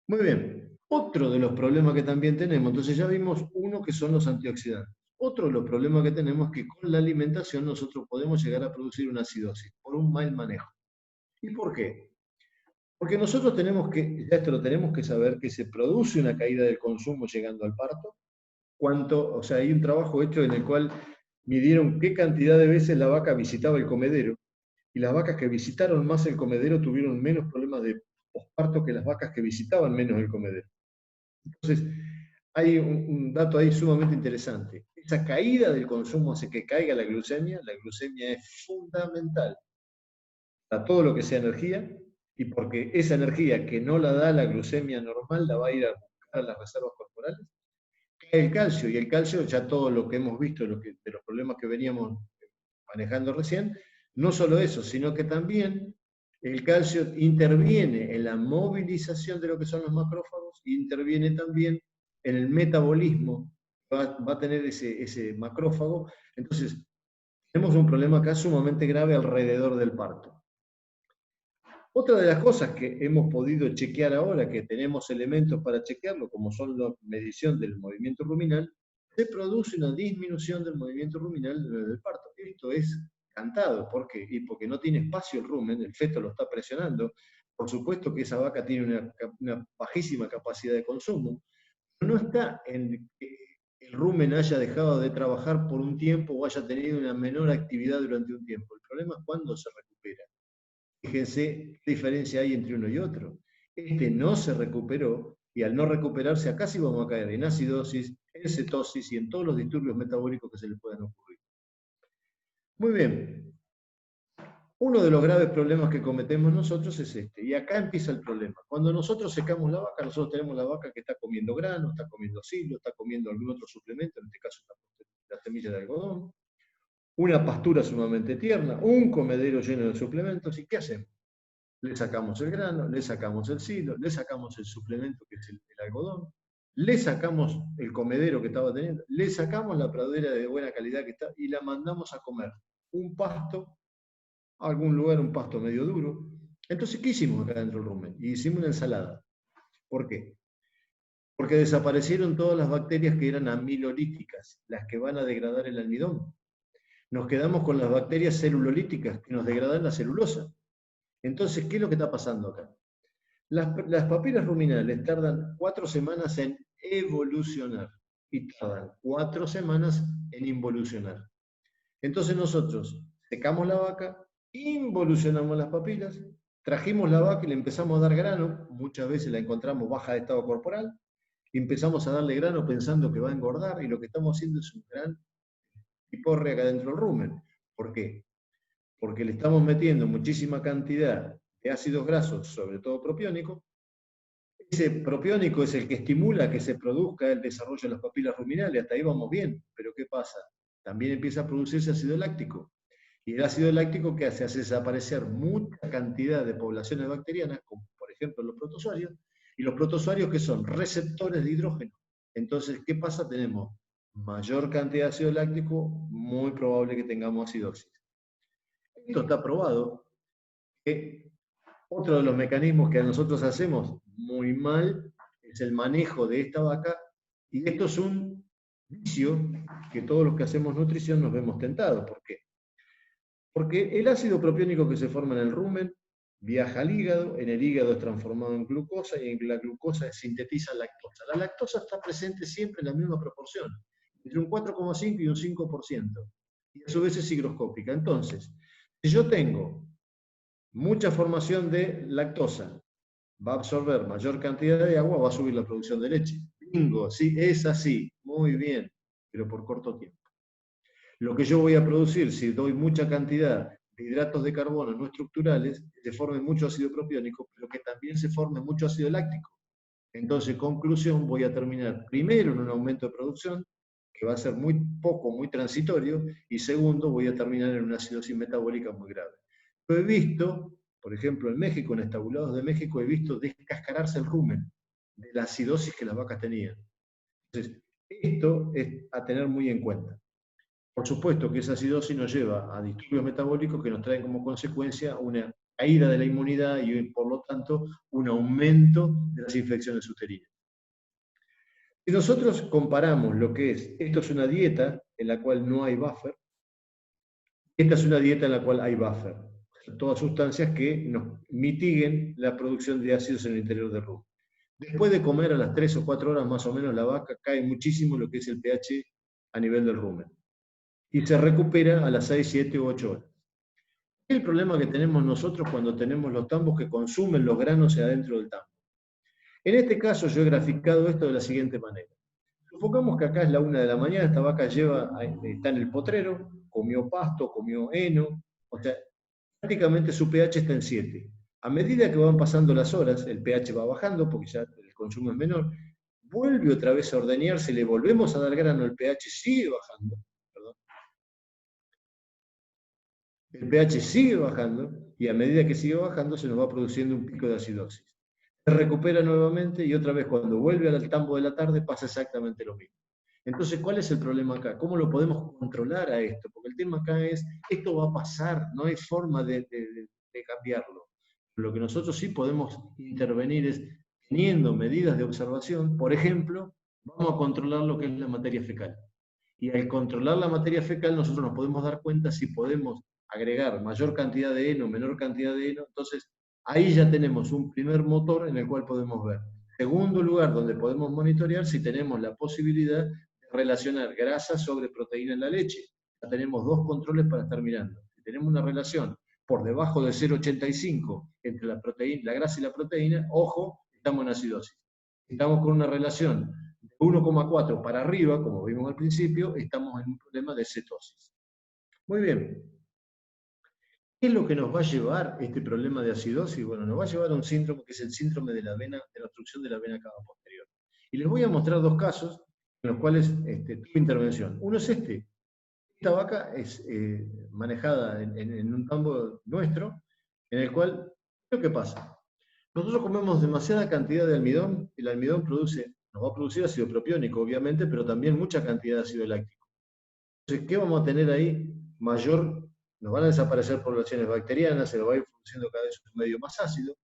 Muy bien, otro de los problemas que también tenemos, entonces ya vimos uno que son los antioxidantes. Otro de los problemas que tenemos es que con la alimentación nosotros podemos llegar a producir una acidosis por un mal manejo. ¿Y por qué? Porque nosotros tenemos que, ya esto lo tenemos que saber, que se produce una caída del consumo llegando al parto. O sea, hay un trabajo hecho en el cual midieron qué cantidad de veces la vaca visitaba el comedero, y las vacas que visitaron más el comedero tuvieron menos problemas de posparto que las vacas que visitaban menos el comedero. Entonces, hay un dato ahí sumamente interesante. Esa caída del consumo hace que caiga la glucemia es fundamental para todo lo que sea energía, y porque esa energía que no la da la glucemia normal la va a ir a buscar a las reservas corporales. Cae el calcio, y el calcio, ya todo lo que hemos visto de los problemas que veníamos manejando recién, no solo eso, sino que también el calcio interviene en la movilización de lo que son los macrófagos, e interviene también en el metabolismo, va a tener ese macrófago. Entonces, tenemos un problema acá sumamente grave alrededor del parto. Otra de las cosas que hemos podido chequear ahora, que tenemos elementos para chequearlo, como son la medición del movimiento ruminal, se produce una disminución del movimiento ruminal del parto. Esto es cantado. ¿Por qué? Y porque no tiene espacio el rumen, el feto lo está presionando. Por supuesto que esa vaca tiene una bajísima capacidad de consumo, pero no está en que el rumen haya dejado de trabajar por un tiempo o haya tenido una menor actividad durante un tiempo. El problema es cuándo se recupera. Fíjense qué diferencia hay entre uno y otro. Este no se recuperó, y al no recuperarse acá sí vamos a caer en acidosis, en cetosis y en todos los disturbios metabólicos que se le puedan ocurrir. Muy bien. Uno de los graves problemas que cometemos nosotros es este, y acá empieza el problema. Cuando nosotros secamos la vaca, nosotros tenemos la vaca que está comiendo grano, está comiendo silo, está comiendo algún otro suplemento, en este caso la semilla de algodón, una pastura sumamente tierna, un comedero lleno de suplementos. ¿Y qué hacemos? Le sacamos el grano, le sacamos el silo, le sacamos el suplemento que es el algodón, le sacamos el comedero que estaba teniendo, le sacamos la pradera de buena calidad que está y la mandamos a comer un pasto, a algún lugar un pasto medio duro. Entonces, ¿qué hicimos acá dentro del rumen? Y hicimos una ensalada. ¿Por qué? Porque desaparecieron todas las bacterias que eran amilolíticas, las que van a degradar el almidón. Nos quedamos con las bacterias celulolíticas que nos degradan la celulosa. Entonces, ¿qué es lo que está pasando acá? Las papilas ruminales tardan 4 semanas en evolucionar y tardan 4 semanas en involucionar. Entonces nosotros secamos la vaca, involucionamos las papilas, trajimos la vaca y le empezamos a dar grano, muchas veces la encontramos baja de estado corporal, y empezamos a darle grano pensando que va a engordar, y lo que estamos haciendo es un gran piporre acá dentro del rumen. ¿Por qué? Porque le estamos metiendo muchísima cantidad de ácidos grasos, sobre todo propiónicos. Ese propiónico es el que estimula que se produzca el desarrollo de las papilas ruminales, hasta ahí vamos bien, pero ¿qué pasa? También empieza a producirse ácido láctico. Y el ácido láctico que hace desaparecer mucha cantidad de poblaciones bacterianas, como por ejemplo los protozoarios, y los protozoarios que son receptores de hidrógeno. Entonces, ¿qué pasa? Tenemos mayor cantidad de ácido láctico, muy probable que tengamos acidosis. Esto está probado que otro de los mecanismos que nosotros hacemos muy mal es el manejo de esta vaca, y esto es un vicio que todos los que hacemos nutrición nos vemos tentados. ¿Por qué? Porque el ácido propiónico que se forma en el rumen viaja al hígado, en el hígado es transformado en glucosa y en la glucosa sintetiza lactosa. La lactosa está presente siempre en la misma proporción, entre un 4,5 y un 5%, y a su vez es higroscópica. Entonces, si yo tengo mucha formación de lactosa, va a absorber mayor cantidad de agua, va a subir la producción de leche. Bingo, sí, es así, muy bien, pero por corto tiempo. Lo que yo voy a producir, si doy mucha cantidad de hidratos de carbono no estructurales, se forme mucho ácido propiónico, pero que también se forme mucho ácido láctico. Entonces, conclusión, voy a terminar primero en un aumento de producción, que va a ser muy poco, muy transitorio, y segundo, voy a terminar en una acidosis metabólica muy grave. Yo he visto, por ejemplo, en México, en estabulados de México, he visto descascararse el rumen de la acidosis que las vacas tenían. Entonces, esto es a tener muy en cuenta. Por supuesto que esa acidosis nos lleva a disturbios metabólicos que nos traen como consecuencia una caída de la inmunidad y, por lo tanto, un aumento de las infecciones uterinas. Si nosotros comparamos lo que es, esto es una dieta en la cual no hay buffer, esta es una dieta en la cual hay buffer, todas sustancias que nos mitiguen la producción de ácidos en el interior del rumen. Después de comer a las 3 o 4 horas más o menos, la vaca cae muchísimo lo que es el pH a nivel del rumen, y se recupera a las 6, 7 u 8 horas. El problema que tenemos nosotros cuando tenemos los tambos que consumen los granos adentro del tambo. En este caso yo he graficado esto de la siguiente manera. Supongamos que acá es la 1 de la mañana, esta vaca está en el potrero, comió pasto, comió heno, o sea, prácticamente su pH está en 7. A medida que van pasando las horas, el pH va bajando porque ya el consumo es menor, vuelve otra vez a ordeñarse, le volvemos a dar grano, el pH sigue bajando, el pH sigue bajando, y a medida que sigue bajando se nos va produciendo un pico de acidosis. Se recupera nuevamente y otra vez cuando vuelve al tambo de la tarde pasa exactamente lo mismo. Entonces, ¿cuál es el problema acá? ¿Cómo lo podemos controlar a esto? Porque el tema acá es, esto va a pasar, no hay forma de cambiarlo. Lo que nosotros sí podemos intervenir es teniendo medidas de observación. Por ejemplo, vamos a controlar lo que es la materia fecal. Y al controlar la materia fecal nosotros nos podemos dar cuenta si podemos agregar mayor cantidad de heno, menor cantidad de heno. Entonces, ahí ya tenemos un primer motor en el cual podemos ver. Segundo lugar, donde podemos monitorear si tenemos la posibilidad de relacionar grasa sobre proteína en la leche. Ya tenemos 2 controles para estar mirando. Si tenemos una relación por debajo de 0,85 entre la grasa y la proteína, ojo, estamos en acidosis. Si estamos con una relación de 1,4 para arriba, como vimos al principio, estamos en un problema de cetosis. Muy bien. ¿Qué es lo que nos va a llevar este problema de acidosis? Bueno, nos va a llevar a un síndrome que es el síndrome de la obstrucción de la vena cava posterior. Y les voy a mostrar 2 casos en los cuales tuve intervención. Uno es este. Esta vaca es manejada en un tambo nuestro, en el cual, ¿qué pasa? Nosotros comemos demasiada cantidad de almidón, el almidón produce nos va a producir ácido propiónico, obviamente, pero también mucha cantidad de ácido láctico. Entonces, ¿qué vamos a tener ahí? Nos van a desaparecer poblaciones bacterianas, se va a ir produciendo cada vez un medio más ácido.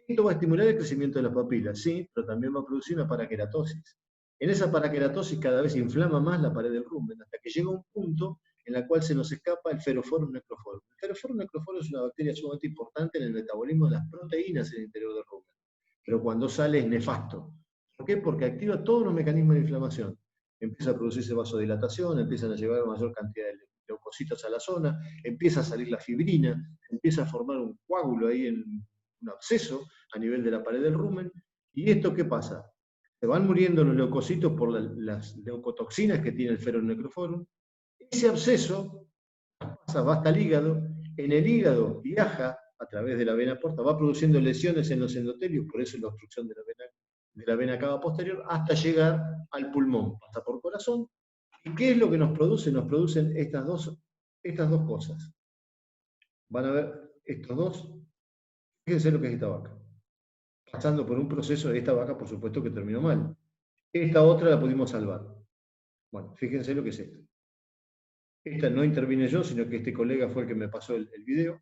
Esto va a estimular el crecimiento de las papilas, sí, pero también va a producir una paraqueratosis. En esa paraqueratosis cada vez inflama más la pared del rumen, hasta que llega un punto en el cual se nos escapa el Pherophorus necrophorum. El Pherophorus necrophorum es una bacteria sumamente importante en el metabolismo de las proteínas en el interior del rumen, pero cuando sale es nefasto. ¿Por qué? Porque activa todos los mecanismos de inflamación. Empieza a producirse vasodilatación, empiezan a llegar mayor cantidad de leucocitos a la zona, empieza a salir la fibrina, empieza a formar un coágulo ahí, un absceso a nivel de la pared del rumen. ¿Y esto qué pasa? Se van muriendo los leucocitos por las leucotoxinas que tiene el Pherophorus necrophorum. Ese absceso va hasta el hígado, en el hígado viaja a través de la vena porta, va produciendo lesiones en los endotelios, por eso la obstrucción de la vena cava posterior, hasta llegar al pulmón, pasa por corazón. ¿Y qué es lo que nos produce? Nos producen estas dos cosas. Van a ver estos dos, fíjense lo que es esta vaca. Pasando por un proceso de esta vaca, por supuesto que terminó mal. Esta otra la pudimos salvar. Bueno, fíjense lo que es esto. Esta no intervine yo, sino que este colega fue el que me pasó el video.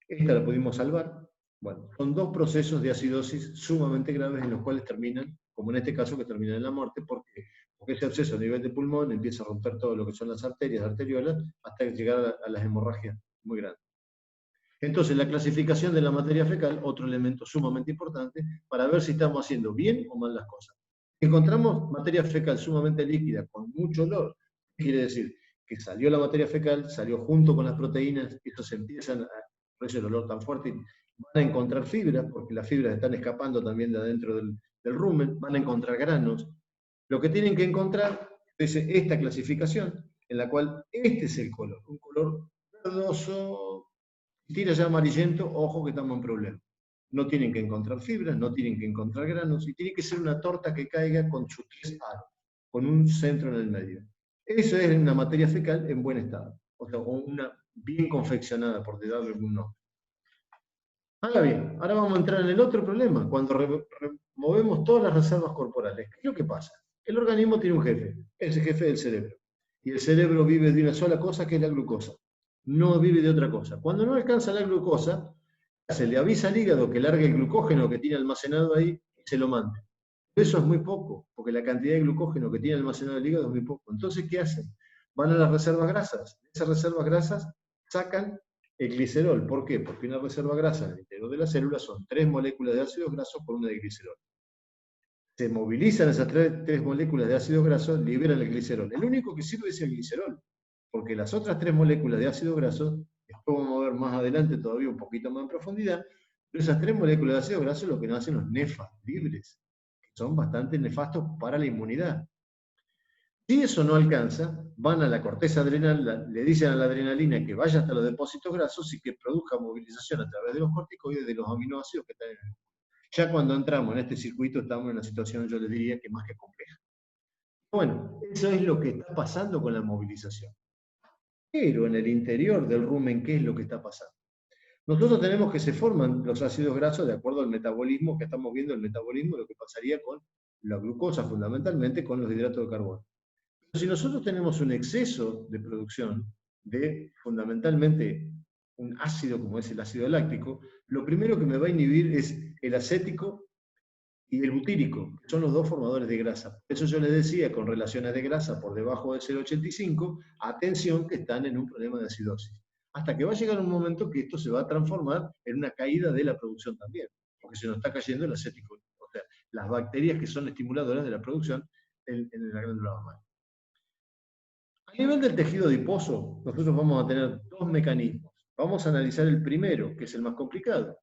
Esta la pudimos salvar. Bueno, son dos procesos de acidosis sumamente graves en los cuales terminan, como en este caso, que terminan en la muerte. ¿Por qué? Porque ese absceso a nivel de pulmón empieza a romper todo lo que son las arterias, arteriolas, hasta llegar a las hemorragias muy grandes. Entonces, la clasificación de la materia fecal, otro elemento sumamente importante, para ver si estamos haciendo bien o mal las cosas. Encontramos materia fecal sumamente líquida, con mucho olor. Quiere decir que salió la materia fecal, salió junto con las proteínas, estos empiezan, por eso el olor tan fuerte, van a encontrar fibras, porque las fibras están escapando también de adentro del rumen, van a encontrar granos. Lo que tienen que encontrar es esta clasificación, en la cual este es el color, un color verdoso. Si tira ya amarillento, ojo que estamos en problema. No tienen que encontrar fibras, no tienen que encontrar granos, y tiene que ser una torta que caiga con sus 3 aros, con un centro en el medio. Eso es una materia fecal en buen estado, o sea, una bien confeccionada, por darle algún nombre. Ahora bien, ahora vamos a entrar en el otro problema, cuando removemos todas las reservas corporales. ¿Qué es lo que pasa? El organismo tiene un jefe, es el jefe del cerebro, y el cerebro vive de una sola cosa, que es la glucosa. No vive de otra cosa. Cuando no alcanza la glucosa, se le avisa al hígado que largue el glucógeno que tiene almacenado ahí y se lo mande. Eso es muy poco, porque la cantidad de glucógeno que tiene almacenado el hígado es muy poco. Entonces, ¿qué hacen? Van a las reservas grasas. Esas reservas grasas sacan el glicerol. ¿Por qué? Porque una reserva grasa en el interior de la célula son 3 moléculas de ácidos grasos por una de glicerol. Se movilizan esas 3 moléculas de ácidos grasos, liberan el glicerol. El único que sirve es el glicerol, porque las otras 3 moléculas de ácidos grasos, después vamos a ver más adelante todavía un poquito más en profundidad, pero esas 3 moléculas de ácidos grasos lo que nos hacen los nefas libres, que son bastante nefastos para la inmunidad. Si eso no alcanza, van a la corteza adrenal, le dicen a la adrenalina que vaya hasta los depósitos grasos y que produzca movilización a través de los corticoides de los aminoácidos que están en el. Ya cuando entramos en este circuito estamos en una situación, yo les diría, que más que compleja. Bueno, eso es lo que está pasando con la movilización. Pero en el interior del rumen, ¿qué es lo que está pasando? Nosotros tenemos que se forman los ácidos grasos de acuerdo al metabolismo que estamos viendo, el metabolismo, lo que pasaría con la glucosa, fundamentalmente con los hidratos de carbono. Pero si nosotros tenemos un exceso de producción de, fundamentalmente, un ácido como es el ácido láctico, lo primero que me va a inhibir es el acético y el butírico, que son los dos formadores de grasa. Por eso yo les decía, con relaciones de grasa por debajo de 0,85, atención que están en un problema de acidosis. Hasta que va a llegar un momento que esto se va a transformar en una caída de la producción también, porque se nos está cayendo el acético, o sea, las bacterias que son estimuladoras de la producción en la glándula mamária. A nivel del tejido adiposo, nosotros vamos a tener dos mecanismos. Vamos a analizar el primero, que es el más complicado.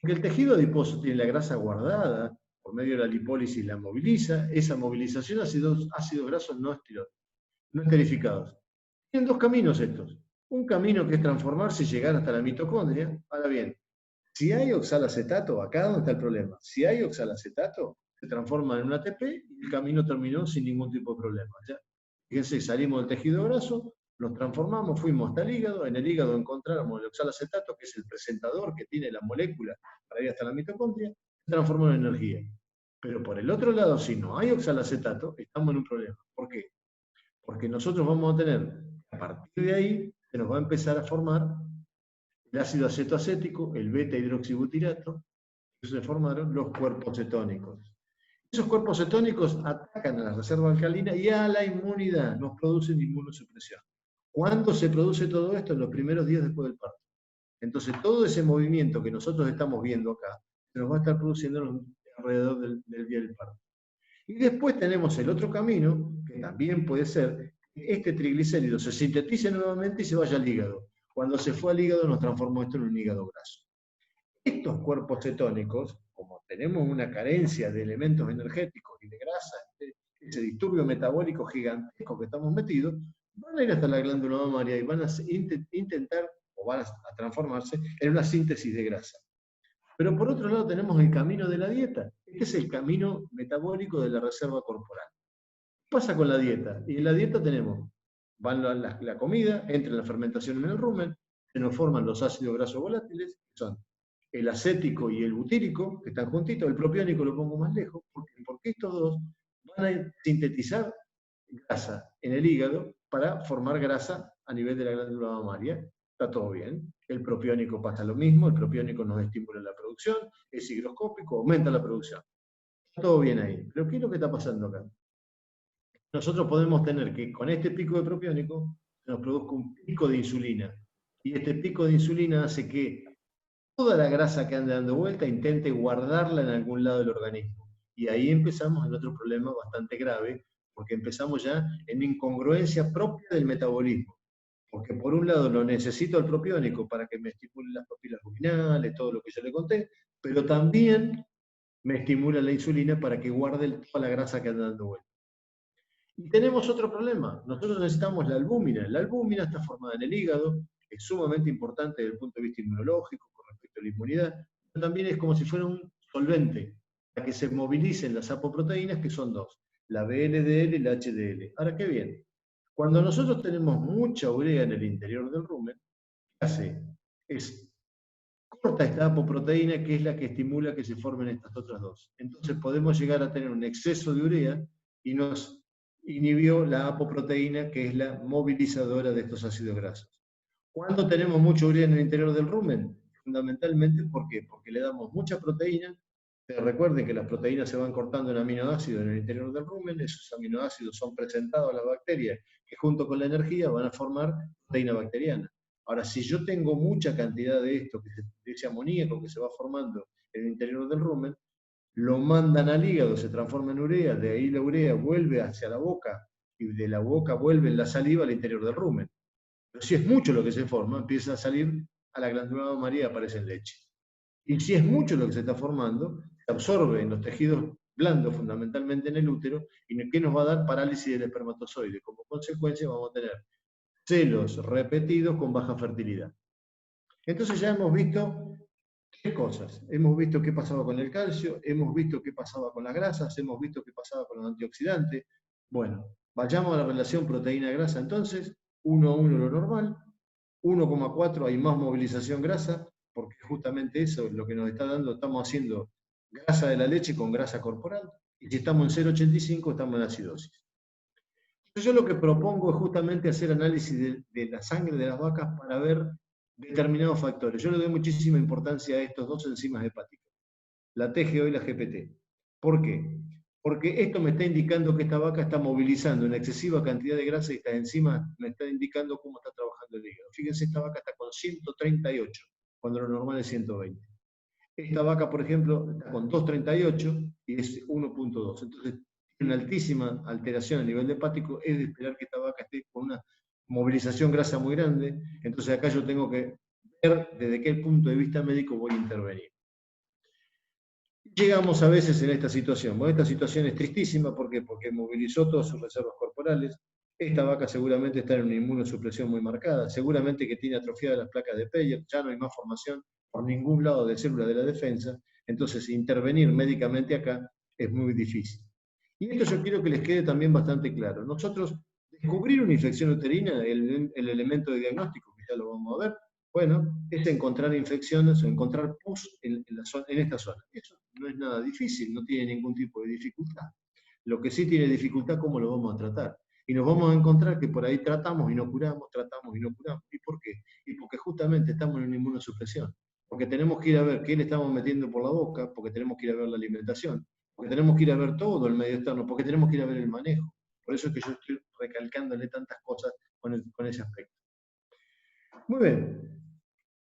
Porque el tejido adiposo tiene la grasa guardada, por medio de la lipólisis la moviliza, esa movilización hace ácidos grasos no esterificados. Tienen dos caminos estos. Un camino que es transformarse y llegar hasta la mitocondria. Ahora bien, si hay oxalacetato, acá donde está el problema, si hay oxalacetato, se transforma en un ATP y el camino terminó sin ningún tipo de problema. ¿Ya? Fíjense, salimos del tejido graso, nos transformamos, fuimos hasta el hígado, en el hígado encontramos el oxalacetato, que es el presentador que tiene la molécula para ir hasta la mitocondria, se transformó en energía. Pero por el otro lado, si no hay oxalacetato, estamos en un problema. ¿Por qué? Porque nosotros vamos a tener, a partir de ahí, se nos va a empezar a formar el ácido acetoacético, el beta-hidroxibutirato, y se formaron los cuerpos cetónicos. Esos cuerpos cetónicos atacan a la reserva alcalina y a la inmunidad, nos producen inmunosupresión. ¿Cuándo se produce todo esto? En los primeros días después del parto. Entonces, todo ese movimiento que nosotros estamos viendo acá, se nos va a estar produciendo alrededor del día del parto. Y después tenemos el otro camino, que también puede ser que este triglicérido se sintetice nuevamente y se vaya al hígado. Cuando se fue al hígado nos transformó esto en un hígado graso. Estos cuerpos cetónicos, como tenemos una carencia de elementos energéticos y de grasa, ese disturbio metabólico gigantesco que estamos metidos, van a ir hasta la glándula mamaria y van a intentar, o van a transformarse en una síntesis de grasa. Pero por otro lado tenemos el camino de la dieta. Este es el camino metabólico de la reserva corporal. ¿Qué pasa con la dieta? Y en la dieta tenemos, la comida, entra la fermentación en el rumen, se nos forman los ácidos grasos volátiles, que son el acético y el butírico, que están juntitos, el propiónico lo pongo más lejos, porque estos dos van a sintetizar grasa en el hígado para formar grasa a nivel de la glándula mamaria. Está todo bien. El propiónico pasa lo mismo, el propiónico nos estimula la producción, es higroscópico, aumenta la producción. Está todo bien ahí. Pero ¿qué es lo que está pasando acá? Nosotros podemos tener que con este pico de propiónico se nos produzca un pico de insulina. Y este pico de insulina hace que toda la grasa que anda dando vuelta intente guardarla en algún lado del organismo. Y ahí empezamos en otro problema bastante grave, porque empezamos ya en incongruencia propia del metabolismo. Porque por un lado lo necesito al propiónico para que me estimule las papilas luminales, todo lo que yo le conté, pero también me estimula la insulina para que guarde toda la grasa que anda dando vuelta. Y tenemos otro problema. Nosotros necesitamos la albúmina. La albúmina está formada en el hígado, es sumamente importante desde el punto de vista inmunológico con respecto a la inmunidad, pero también es como si fuera un solvente para que se movilicen las apoproteínas, que son dos, la VLDL y la HDL. Ahora, qué bien. Cuando nosotros tenemos mucha urea en el interior del rumen, ¿qué hace? Corta esta apoproteína, que es la que estimula que se formen estas otras dos. Entonces podemos llegar a tener un exceso de urea y nos inhibió la apoproteína, que es la movilizadora de estos ácidos grasos. ¿Cuándo tenemos mucha urea en el interior del rumen? Fundamentalmente, ¿por qué? Porque le damos mucha proteína. Recuerden que las proteínas se van cortando en aminoácidos en el interior del rumen, esos aminoácidos son presentados a las bacterias que junto con la energía van a formar proteína bacteriana. Ahora, si yo tengo mucha cantidad de esto, de ese amoníaco que se va formando en el interior del rumen, lo mandan al hígado, se transforma en urea, de ahí la urea vuelve hacia la boca, y de la boca vuelve la saliva al interior del rumen. Pero si es mucho lo que se forma, empieza a salir a la glándula mamaria y aparece en leche. Y si es mucho lo que se está formando, se absorbe en los tejidos blandos, fundamentalmente en el útero, y ¿qué nos va a dar? Parálisis del espermatozoide. Como consecuencia vamos a tener celos repetidos con baja fertilidad. Entonces ya hemos visto tres cosas. Hemos visto qué pasaba con el calcio, hemos visto qué pasaba con las grasas, hemos visto qué pasaba con los antioxidantes. Bueno, vayamos a la relación proteína-grasa entonces, 1 a 1 lo normal, 1,4 hay más movilización grasa, porque justamente eso es lo que nos está dando, estamos haciendo grasa de la leche con grasa corporal, y si estamos en 0,85 estamos en acidosis. Yo lo que propongo es justamente hacer análisis de la sangre de las vacas para ver determinados factores. Yo le doy muchísima importancia a estos dos enzimas hepáticas, la TGO y la GPT. ¿Por qué? Porque esto me está indicando que esta vaca está movilizando una excesiva cantidad de grasa y estas enzimas me están indicando cómo está trabajando el hígado. Fíjense, esta vaca está con 138, cuando lo normal es 120. Esta vaca, por ejemplo, está con 238 y es 1,2. Entonces, tiene una altísima alteración a nivel hepático. Es de esperar que esta vaca esté con una movilización grasa muy grande. Entonces, acá yo tengo que ver desde qué punto de vista médico voy a intervenir. Llegamos a veces en esta situación. Bueno, esta situación es tristísima. ¿Por qué? Porque movilizó todas sus reservas corporales. Esta vaca seguramente está en una inmunosupresión muy marcada. Seguramente que tiene atrofiadas las placas de Peyer. Ya no hay más formación por ningún lado de células de la defensa. Entonces, intervenir médicamente acá es muy difícil. Y esto yo quiero que les quede también bastante claro. Nosotros, descubrir una infección uterina, el elemento de diagnóstico, que ya lo vamos a ver, bueno, es encontrar infecciones o encontrar pus en esta zona. Eso no es nada difícil, no tiene ningún tipo de dificultad. Lo que sí tiene dificultad, cómo lo vamos a tratar. Y nos vamos a encontrar que por ahí tratamos y no curamos, tratamos y no curamos. ¿Y por qué? Y porque justamente estamos en inmunosupresión. Porque tenemos que ir a ver qué le estamos metiendo por la boca, porque tenemos que ir a ver la alimentación, porque tenemos que ir a ver todo el medio externo, porque tenemos que ir a ver el manejo. Por eso es que yo estoy recalcándole tantas cosas con ese aspecto. Muy bien.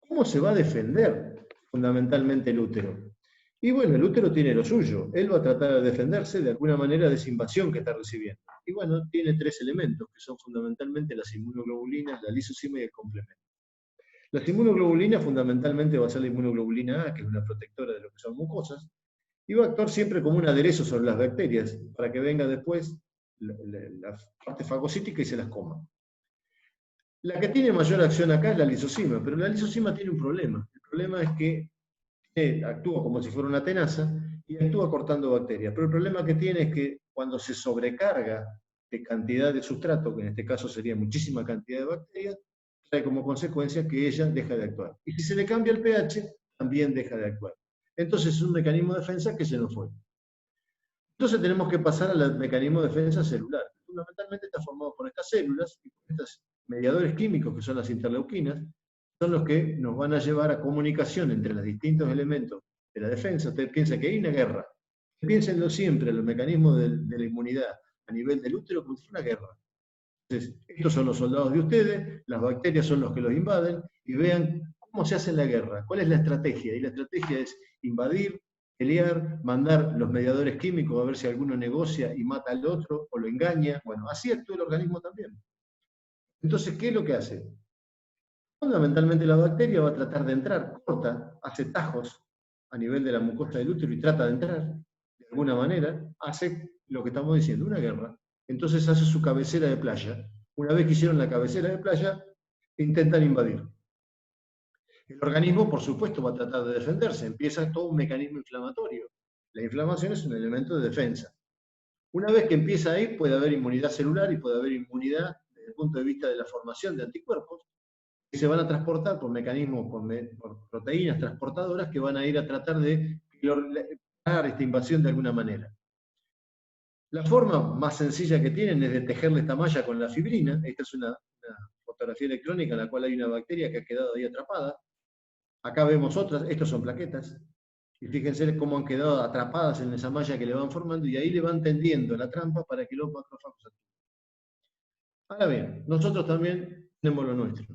¿Cómo se va a defender fundamentalmente el útero? Y bueno, el útero tiene lo suyo. Él va a tratar de defenderse de alguna manera de esa invasión que está recibiendo. Y bueno, tiene tres elementos que son fundamentalmente las inmunoglobulinas, la lisozima y el complemento. Las inmunoglobulinas fundamentalmente va a ser la inmunoglobulina A, que es una protectora de lo que son mucosas, y va a actuar siempre como un aderezo sobre las bacterias para que venga después la parte fagocítica y se las coma. La que tiene mayor acción acá es la lisozima, pero la lisozima tiene un problema. El problema es que actúa como si fuera una tenaza y actúa cortando bacterias. Pero el problema que tiene es que cuando se sobrecarga de cantidad de sustrato, que en este caso sería muchísima cantidad de bacterias, trae como consecuencia que ella deja de actuar. Y si se le cambia el pH, también deja de actuar. Entonces es un mecanismo de defensa que se nos fue. Entonces tenemos que pasar al mecanismo de defensa celular. Fundamentalmente está formado por estas células y por estos mediadores químicos que son las interleuquinas, son los que nos van a llevar a comunicación entre los distintos elementos de la defensa. Usted piensa que hay una guerra. Piénsenlo siempre, los mecanismos de la inmunidad a nivel del útero como si fuera una guerra. Entonces, estos son los soldados de ustedes, las bacterias son los que los invaden, y vean cómo se hace la guerra, cuál es la estrategia. Y la estrategia es invadir, pelear, mandar los mediadores químicos a ver si alguno negocia y mata al otro o lo engaña. Bueno, así actúa el organismo también. Entonces, ¿qué es lo que hace? Fundamentalmente la bacteria va a tratar de entrar, corta, hace tajos a nivel de la mucosa del útero y trata de entrar, de alguna manera, hace lo que estamos diciendo, una guerra. Entonces hace su cabecera de playa. Una vez que hicieron la cabecera de playa, intentan invadir. El organismo, por supuesto, va a tratar de defenderse. Empieza todo un mecanismo inflamatorio. La inflamación es un elemento de defensa. Una vez que empieza ahí, puede haber inmunidad celular y puede haber inmunidad desde el punto de vista de la formación de anticuerpos, que se van a transportar por mecanismos, por proteínas transportadoras que van a ir a tratar de parar esta invasión de alguna manera. La forma más sencilla que tienen es de tejerle esta malla con la fibrina. Esta es una fotografía electrónica en la cual hay una bacteria que ha quedado ahí atrapada. Acá vemos otras, estos son plaquetas. Y fíjense cómo han quedado atrapadas en esa malla que le van formando y ahí le van tendiendo la trampa para que los macrófagos actúen. Ahora bien, nosotros también tenemos lo nuestro.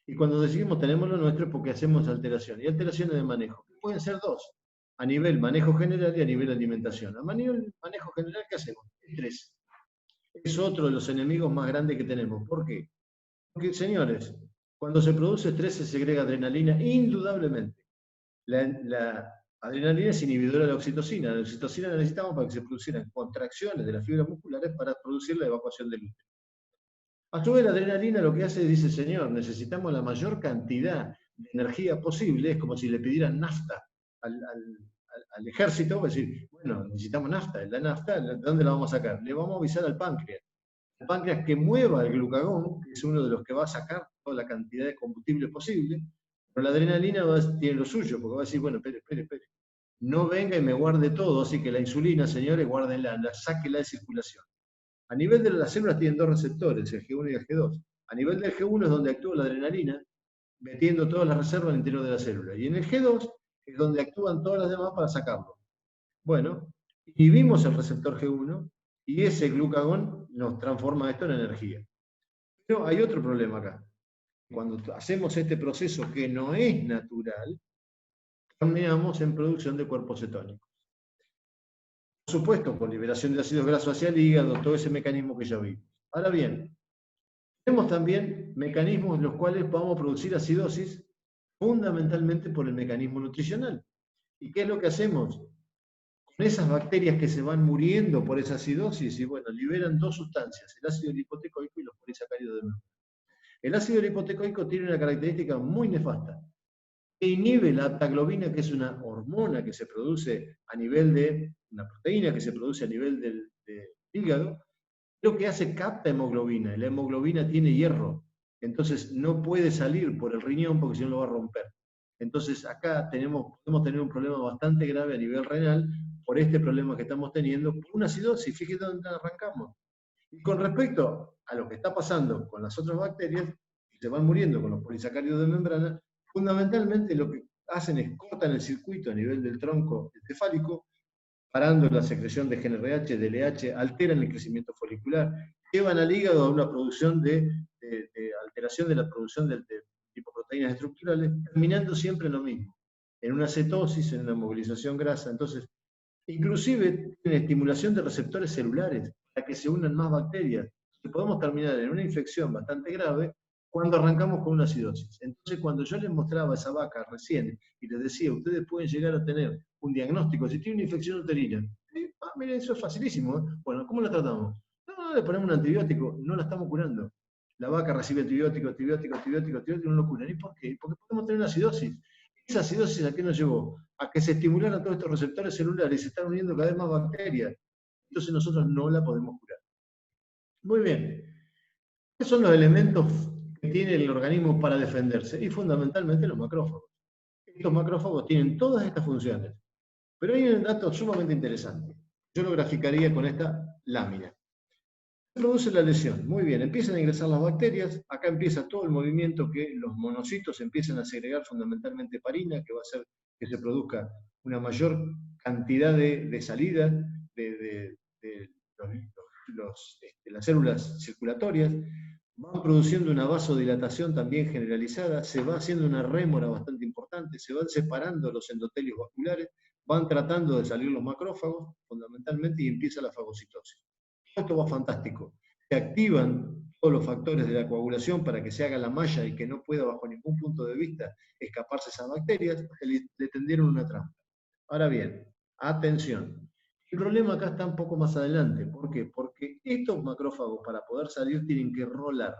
Y cuando decimos tenemos lo nuestro es porque hacemos alteraciones. Y alteraciones de manejo. Pueden ser dos. A nivel manejo general y a nivel alimentación. A nivel manejo general, ¿qué hacemos? Estrés. Es otro de los enemigos más grandes que tenemos. ¿Por qué? Porque, señores, cuando se produce estrés se segrega adrenalina, indudablemente. La adrenalina es inhibidora de la oxitocina. La oxitocina la necesitamos para que se producieran contracciones de las fibras musculares para producir la evacuación del útero. A su vez, la adrenalina lo que hace es, dice, señor, necesitamos la mayor cantidad de energía posible, es como si le pidieran nafta al ejército, va a decir, bueno, necesitamos nafta, la nafta, ¿de dónde la vamos a sacar? Le vamos a avisar al páncreas. El páncreas que mueva el glucagón, que es uno de los que va a sacar toda la cantidad de combustible posible, pero la adrenalina tiene lo suyo, porque va a decir, bueno, espere, no venga y me guarde todo, así que la insulina, señores, guárdenla, sáquela de circulación. A nivel de las células tienen dos receptores, el G1 y el G2. A nivel del G1 es donde actúa la adrenalina, metiendo todas las reservas al interior de la célula. Y en el G2 es donde actúan todas las demás para sacarlo. Bueno, inhibimos el receptor G1 y ese glucagón nos transforma esto en energía. Pero hay otro problema acá. Cuando hacemos este proceso que no es natural, terminamos en producción de cuerpos cetónicos. Por supuesto, por liberación de ácidos grasos hacia el hígado, todo ese mecanismo que ya vimos. Ahora bien, tenemos también mecanismos en los cuales vamos a producir acidosis fundamentalmente por el mecanismo nutricional. ¿Y qué es lo que hacemos? Con esas bacterias que se van muriendo por esa acidosis, y bueno, liberan dos sustancias, el ácido lipotecoico y los polisacáridos de membrana. El ácido lipotecoico tiene una característica muy nefasta, que inhibe la aptaglobina, que es una hormona que se produce a nivel de, una proteína que se produce a nivel del hígado, lo que hace capta hemoglobina, y la hemoglobina tiene hierro, entonces no puede salir por el riñón porque si no lo va a romper. Entonces acá podemos tener un problema bastante grave a nivel renal por este problema que estamos teniendo, por una acidosis. Fíjense dónde arrancamos. Y con respecto a lo que está pasando con las otras bacterias, que se van muriendo con los polisacáridos de membrana, fundamentalmente lo que hacen es cortan el circuito a nivel del tronco encefálico, parando la secreción de GnRH, de LH, alteran el crecimiento folicular, llevan al hígado a una producción de alteración de la producción de lipoproteínas estructurales, terminando siempre en lo mismo, en una cetosis, en una movilización grasa. Entonces, inclusive tienen estimulación de receptores celulares para que se unan más bacterias. Y podemos terminar en una infección bastante grave cuando arrancamos con una acidosis. Entonces, cuando yo les mostraba a esa vaca recién y les decía, ustedes pueden llegar a tener un diagnóstico, si tiene una infección uterina, miren, eso es facilísimo, ¿eh? Bueno, ¿cómo la tratamos? No, le ponemos un antibiótico, no la estamos curando. La vaca recibe antibiótico, no lo curan. ¿Y por qué? Porque podemos tener una acidosis. Esa acidosis, ¿a qué nos llevó? A que se estimularan todos estos receptores celulares y se están uniendo cada vez más bacterias. Entonces nosotros no la podemos curar. Muy bien. ¿Cuáles son los elementos que tiene el organismo para defenderse? Y fundamentalmente los macrófagos. Estos macrófagos tienen todas estas funciones. Pero hay un dato sumamente interesante. Yo lo graficaría con esta lámina. Se produce la lesión. Muy bien, empiezan a ingresar las bacterias. Acá empieza todo el movimiento que los monocitos empiezan a segregar fundamentalmente heparina, que va a hacer que se produzca una mayor cantidad de salida de las células circulatorias. Van produciendo una vasodilatación también generalizada, se va haciendo una rémora bastante importante, se van separando los endotelios vasculares, van tratando de salir los macrófagos, fundamentalmente, y empieza la fagocitosis. Esto va fantástico. Se activan todos los factores de la coagulación para que se haga la malla y que no pueda, bajo ningún punto de vista, escaparse esas bacterias, le tendieron una trampa. Ahora bien, atención. El problema acá está un poco más adelante. ¿Por qué? Porque estos macrófagos, para poder salir, tienen que rolar.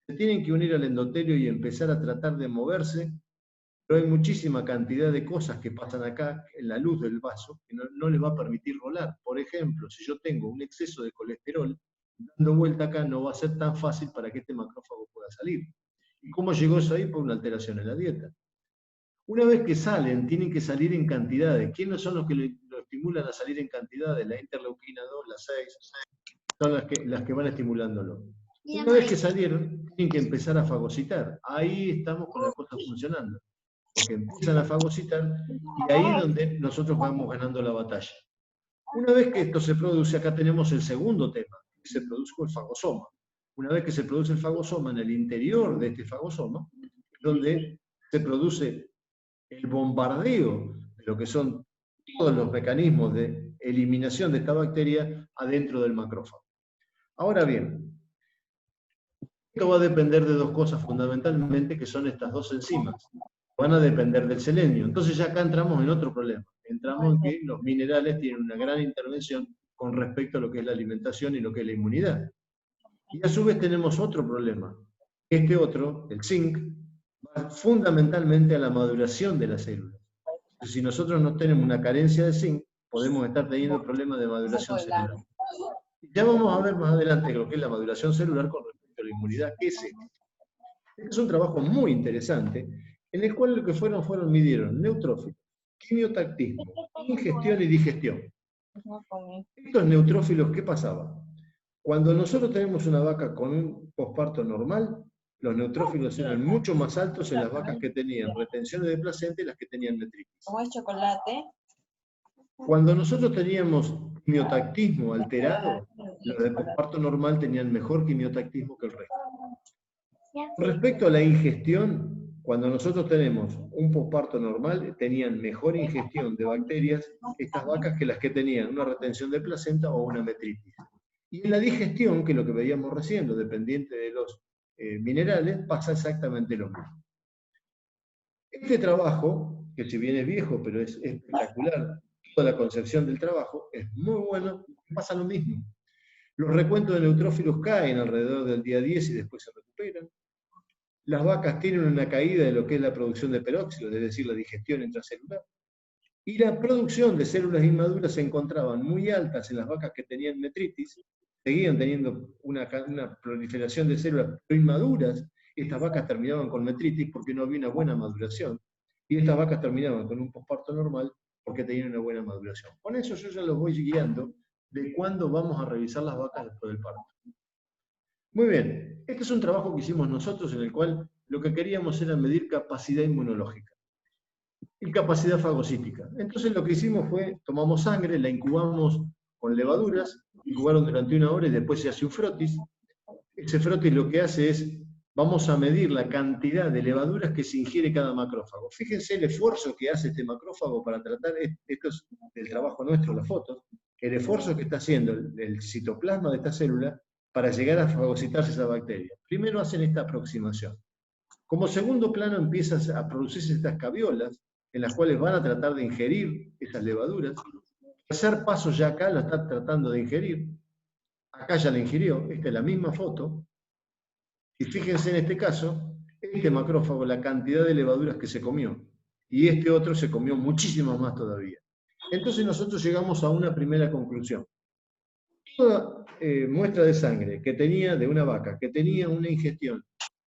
Se tienen que unir al endotelio y empezar a tratar de moverse, pero hay muchísima cantidad de cosas que pasan acá en la luz del vaso que no les va a permitir rolar. Por ejemplo, si yo tengo un exceso de colesterol, dando vuelta acá no va a ser tan fácil para que este macrófago pueda salir. ¿Y cómo llegó eso ahí? Por una alteración en la dieta. Una vez que salen, tienen que salir en cantidades. ¿Quiénes son los que lo estimulan a salir en cantidades? La interleuquina 2, la 6, son las que van estimulándolo. Una vez que salieron, tienen que empezar a fagocitar. Ahí estamos con las cosas funcionando. Porque empiezan a fagocitar y ahí es donde nosotros vamos ganando la batalla. Una vez que esto se produce, acá tenemos el segundo tema, que se produjo el fagosoma. Una vez que se produce el fagosoma, en el interior de este fagosoma, donde se produce el bombardeo de lo que son todos los mecanismos de eliminación de esta bacteria adentro del macrófago. Ahora bien, esto va a depender de dos cosas fundamentalmente, que son estas dos enzimas. Van a depender del selenio. Entonces ya acá entramos en otro problema. Entramos en que los minerales tienen una gran intervención con respecto a lo que es la alimentación y lo que es la inmunidad. Y a su vez tenemos otro problema. Este otro, el zinc, va fundamentalmente a la maduración de las células. Entonces, si nosotros no tenemos una carencia de zinc, podemos estar teniendo problemas de maduración celular. Ya vamos a ver más adelante lo que es la maduración celular con respecto a la inmunidad. ¿Qué es esto? Este es un trabajo muy interesante, en el cual lo que midieron neutrófilos, quimiotactismo, ingestión y digestión. Estos neutrófilos, ¿qué pasaba? Cuando nosotros tenemos una vaca con un posparto normal, los neutrófilos eran mucho más altos en las vacas que tenían retenciones de placenta y las que tenían metritis. ¿Cómo es chocolate? Cuando nosotros teníamos quimiotactismo alterado, los de posparto normal tenían mejor quimiotactismo que el resto. Respecto a la ingestión, cuando nosotros tenemos un posparto normal, tenían mejor ingestión de bacterias estas vacas que las que tenían una retención de placenta o una metritis. Y en la digestión, que es lo que veíamos recién, lo dependiente de los minerales, pasa exactamente lo mismo. Este trabajo, que si bien es viejo, pero es espectacular, toda la concepción del trabajo, es muy bueno, pasa lo mismo. Los recuentos de neutrófilos caen alrededor del día 10 y después se recuperan. Las vacas tienen una caída de lo que es la producción de peróxido, es decir, la digestión intracelular. Y la producción de células inmaduras se encontraban muy altas en las vacas que tenían metritis, seguían teniendo una proliferación de células inmaduras. Estas vacas terminaban con metritis porque no había una buena maduración. y estas vacas terminaban con un posparto normal porque tenían una buena maduración. Con eso yo ya los voy guiando de cuándo vamos a revisar las vacas después del parto. Muy bien, este es un trabajo que hicimos nosotros en el cual lo que queríamos era medir capacidad inmunológica y capacidad fagocítica. Entonces lo que hicimos fue, tomamos sangre, la incubamos con levaduras, incubaron durante 1 hora y después se hace un frotis. Ese frotis lo que hace es, vamos a medir la cantidad de levaduras que se ingiere cada macrófago. Fíjense el esfuerzo que hace este macrófago para tratar, esto es del trabajo nuestro, las fotos, el esfuerzo que está haciendo el citoplasma de esta célula para llegar a fagocitarse esa bacteria. Primero hacen esta aproximación. Como segundo plano empiezan a producirse estas caviolas, en las cuales van a tratar de ingerir esas levaduras. Tercer paso ya acá lo está tratando de ingerir. Acá ya la ingirió, esta es la misma foto. Y fíjense en este caso, este macrófago, la cantidad de levaduras que se comió. Y este otro se comió muchísimas más todavía. Entonces nosotros llegamos a una primera conclusión. Toda muestra de sangre que tenía de una vaca, que tenía una ingestión,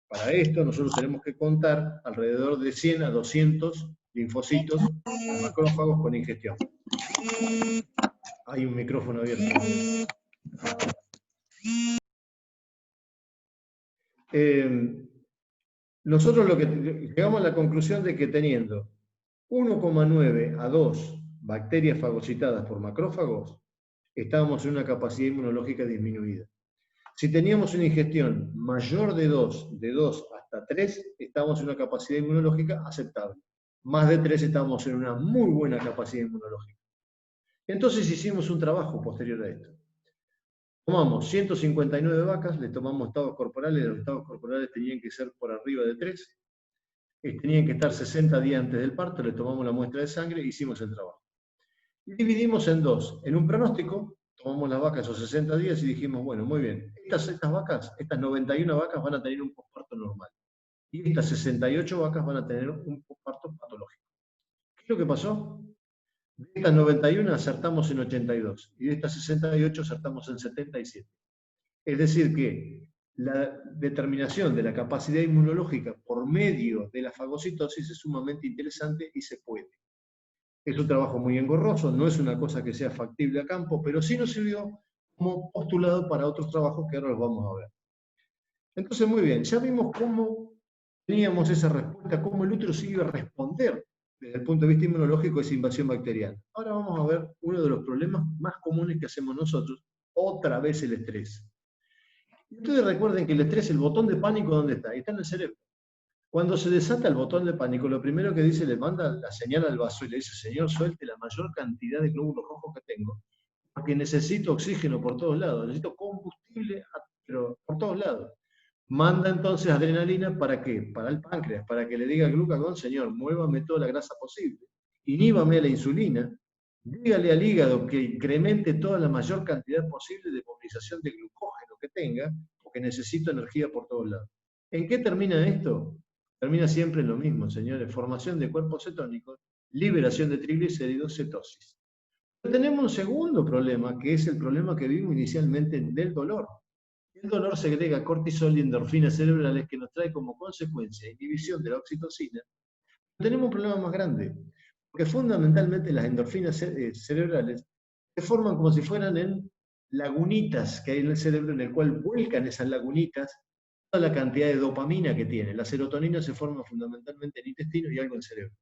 para esto nosotros tenemos que contar alrededor de 100 a 200 linfocitos macrófagos con ingestión. Hay un micrófono abierto. Nosotros lo que llegamos a la conclusión de que teniendo 1,9 a 2 bacterias fagocitadas por macrófagos, estábamos en una capacidad inmunológica disminuida. Si teníamos una ingestión mayor de 2 hasta 3, estábamos en una capacidad inmunológica aceptable. Más de 3 estábamos en una muy buena capacidad inmunológica. Entonces hicimos un trabajo posterior a esto. Tomamos 159 vacas, le tomamos estados corporales, los estados corporales tenían que ser por arriba de 3, tenían que estar 60 días antes del parto, le tomamos la muestra de sangre e hicimos el trabajo. Y dividimos en dos. En un pronóstico, tomamos las vacas esos 60 días y dijimos, bueno, muy bien, estas vacas, estas 91 vacas van a tener un posparto normal. Y estas 68 vacas van a tener un posparto patológico. ¿Qué es lo que pasó? De estas 91 acertamos en 82 y de estas 68 acertamos en 77. Es decir que la determinación de la capacidad inmunológica por medio de la fagocitosis es sumamente interesante y se puede. Es un trabajo muy engorroso, no es una cosa que sea factible a campo, pero sí nos sirvió como postulado para otros trabajos que ahora los vamos a ver. Entonces, muy bien, ya vimos cómo teníamos esa respuesta, cómo el útero sí iba a responder desde el punto de vista inmunológico a esa invasión bacteriana. Ahora vamos a ver uno de los problemas más comunes que hacemos nosotros, otra vez el estrés. Y ustedes recuerden que el estrés, el botón de pánico, ¿dónde está? Está en el cerebro. Cuando se desata el botón de pánico, lo primero que dice, le manda la señal al vaso y le dice, señor, suelte la mayor cantidad de glóbulos rojos que tengo, porque necesito oxígeno por todos lados, necesito combustible pero por todos lados. Manda entonces adrenalina, ¿para qué? Para el páncreas, para que le diga al glucagón, señor, muévame toda la grasa posible, inhíbame la insulina, dígale al hígado que incremente toda la mayor cantidad posible de movilización de glucógeno que tenga, porque necesito energía por todos lados. ¿En qué termina esto? Termina siempre en lo mismo, señores, formación de cuerpos cetónicos, liberación de triglicéridos, cetosis. Pero tenemos un segundo problema, que es el problema que vimos inicialmente del dolor. El dolor segrega cortisol y endorfinas cerebrales que nos trae como consecuencia inhibición de la oxitocina. Tenemos un problema más grande, porque fundamentalmente las endorfinas cerebrales se forman como si fueran en lagunitas que hay en el cerebro, en el cual vuelcan esas lagunitas toda la cantidad de dopamina que tiene. La serotonina se forma fundamentalmente en el intestino y algo en el cerebro.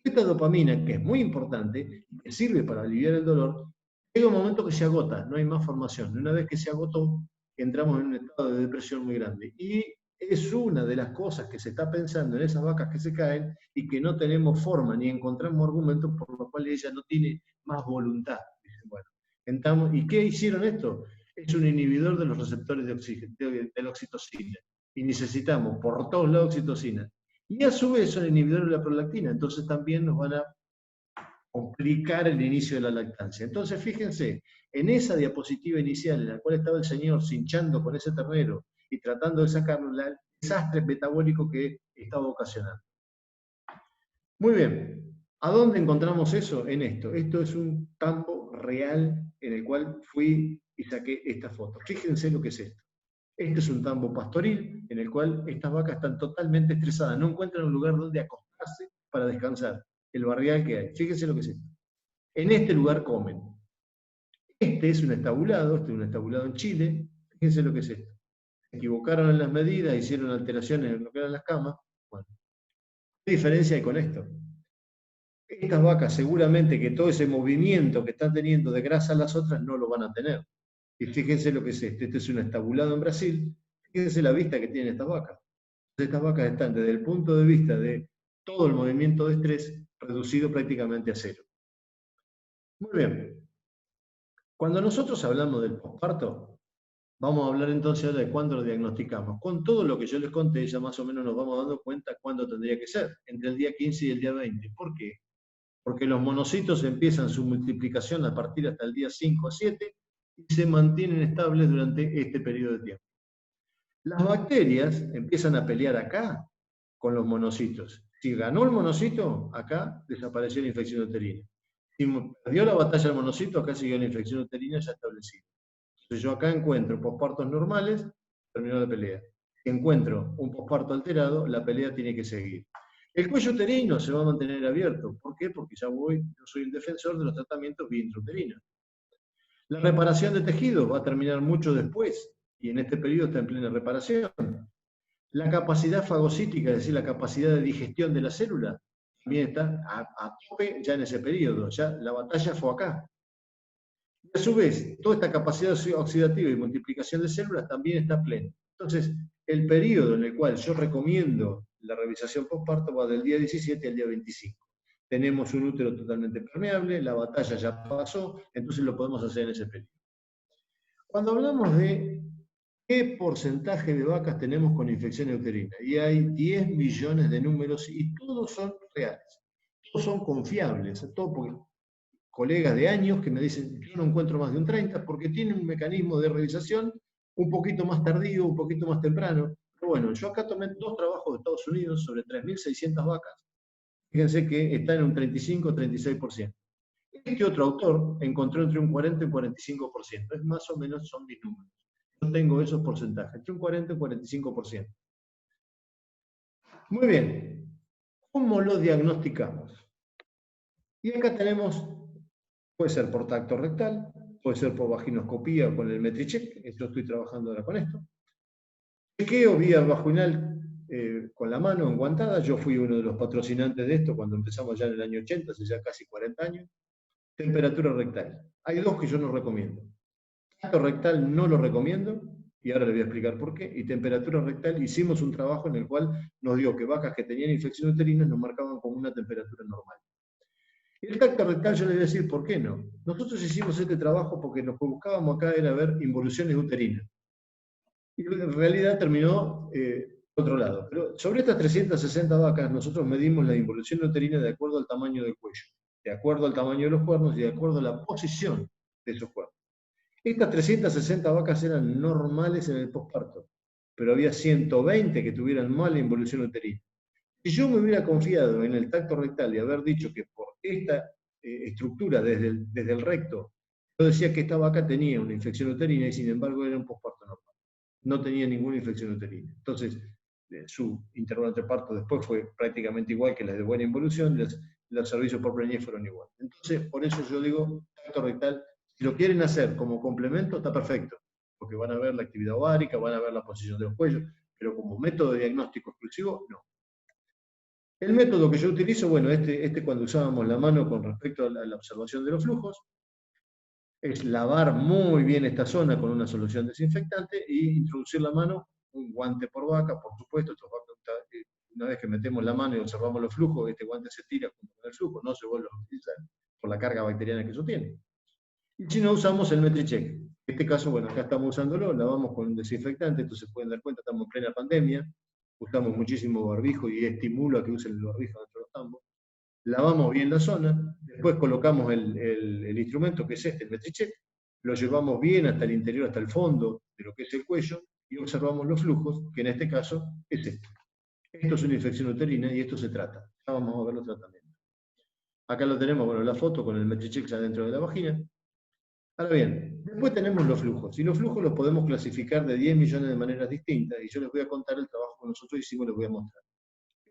Esta dopamina, que es muy importante y que sirve para aliviar el dolor, llega un momento que se agota, no hay más formación. Una vez que se agotó, entramos en un estado de depresión muy grande. Y es una de las cosas que se está pensando en esas vacas que se caen y que no tenemos forma ni encontramos argumentos por los cuales ella no tiene más voluntad. Bueno, entramos, ¿y qué hicieron esto? Es un inhibidor de los receptores de la oxitocina. Y necesitamos por todos lados oxitocina. Y a su vez son inhibidores de la prolactina, entonces también nos van a complicar el inicio de la lactancia. Entonces, fíjense, en esa diapositiva inicial en la cual estaba el señor cinchando con ese ternero y tratando de sacarlo, el desastre metabólico que estaba ocasionando. Muy bien, ¿a dónde encontramos eso? En esto. Esto es un tambo real en el cual fui y saqué esta foto. Fíjense lo que es esto. Este es un tambo pastoril en el cual estas vacas están totalmente estresadas, no encuentran un lugar donde acostarse para descansar, el barrial que hay. Fíjense lo que es esto. En este lugar comen. Este es un estabulado en Chile. Fíjense lo que es esto. Se equivocaron en las medidas, hicieron alteraciones en lo que eran las camas. Bueno, ¿qué diferencia hay con esto? Estas vacas seguramente que todo ese movimiento que están teniendo de grasa las otras no lo van a tener. Y fíjense lo que es esto. Este es un estabulado en Brasil. Fíjense la vista que tienen estas vacas. Estas vacas están desde el punto de vista de todo el movimiento de estrés reducido prácticamente a cero. Muy bien. Cuando nosotros hablamos del posparto, vamos a hablar entonces ahora de cuándo lo diagnosticamos. Con todo lo que yo les conté, ya más o menos nos vamos dando cuenta cuándo tendría que ser, entre el día 15 y el día 20. ¿Por qué? Porque los monocitos empiezan su multiplicación a partir hasta el día 5 o 7 y se mantienen estables durante este periodo de tiempo. Las bacterias empiezan a pelear acá con los monocitos. Si ganó el monocito, acá desapareció la infección uterina. Si perdió la batalla el monocito, acá siguió la infección uterina ya establecida. Entonces yo acá encuentro pospartos normales, terminó la pelea. Si encuentro un posparto alterado, la pelea tiene que seguir. El cuello uterino se va a mantener abierto. ¿Por qué? Porque yo soy un defensor de los tratamientos vía intrauterinos. La reparación de tejidos va a terminar mucho después, y en este periodo está en plena reparación. La capacidad fagocítica, es decir, la capacidad de digestión de la célula, también está a tope ya en ese periodo, ya la batalla fue acá. Y a su vez, toda esta capacidad oxidativa y multiplicación de células también está plena. Entonces, el periodo en el cual yo recomiendo la revisación postparto va del día 17 al día 25. Tenemos un útero totalmente permeable, la batalla ya pasó, entonces lo podemos hacer en ese periodo. Cuando hablamos de qué porcentaje de vacas tenemos con infección uterina, y hay 10 millones de números y todos son reales, todos son confiables, todos porque colegas de años que me dicen, yo no encuentro más de un 30, porque tienen un mecanismo de revisación un poquito más tardío, un poquito más temprano. Pero bueno, yo acá tomé 2 trabajos de Estados Unidos sobre 3.600 vacas. Fíjense que está en un 35-36%. Este otro autor encontró entre un 40 y un 45%. Es más o menos son mis números. Yo tengo esos porcentajes, entre un 40 y un 45%. Muy bien. ¿Cómo lo diagnosticamos? Y acá tenemos, puede ser por tacto rectal, puede ser por vaginoscopía o con el Metricheck. Yo estoy trabajando ahora con esto. Chequeo vía vaginal con la mano enguantada. Yo fui uno de los patrocinantes de esto cuando empezamos ya en el año 80, hace ya casi 40 años. Temperatura rectal. Hay 2 que yo no recomiendo. Tacto rectal no lo recomiendo, y ahora le voy a explicar por qué. Y temperatura rectal, hicimos un trabajo en el cual nos dio que vacas que tenían infección uterina nos marcaban como una temperatura normal. Y el tacto rectal yo les voy a decir por qué no. Nosotros hicimos este trabajo porque lo que buscábamos acá era ver involuciones uterinas. Y en realidad terminó por otro lado. Pero sobre estas 360 vacas nosotros medimos la involución uterina de acuerdo al tamaño del cuello, de acuerdo al tamaño de los cuernos y de acuerdo a la posición de esos cuernos. Estas 360 vacas eran normales en el posparto, pero había 120 que tuvieran mala involución uterina. Si yo me hubiera confiado en el tacto rectal y haber dicho que por esta estructura desde el recto, yo decía que esta vaca tenía una infección uterina y sin embargo era un posparto normal. No tenía ninguna infección uterina. Entonces, su intervalo entre parto después fue prácticamente igual que las de buena involución, los servicios por preñez fueron igual. Entonces, por eso yo digo, tacto rectal, si lo quieren hacer como complemento, está perfecto, porque van a ver la actividad ovárica, van a ver la posición de los cuellos, pero como método de diagnóstico exclusivo, no. El método que yo utilizo, bueno, cuando usábamos la mano con respecto a la observación de los flujos, es lavar muy bien esta zona con una solución desinfectante e introducir la mano, un guante por vaca, por supuesto. Una vez que metemos la mano y observamos los flujos, este guante se tira junto con el flujo, no se vuelve a utilizar por la carga bacteriana que eso tiene. Y si no, usamos el Metricheck. En este caso, bueno, acá estamos usándolo, lavamos con un desinfectante, entonces se pueden dar cuenta, estamos en plena pandemia, usamos muchísimo barbijo y estimulo a que usen el barbijo dentro de los tambos. Lavamos bien la zona, después colocamos el instrumento que es el Metricheck, lo llevamos bien hasta el interior, hasta el fondo de lo que es el cuello, y observamos los flujos, que en este caso es esto. Esto es una infección uterina y esto se trata. Ya vamos a ver los tratamientos. Acá lo tenemos, bueno, la foto con el Metricheck adentro de la vagina. Ahora bien, después tenemos los flujos, y los flujos los podemos clasificar de 10 millones de maneras distintas, y yo les voy a contar el trabajo que nosotros hicimos, les voy a mostrar.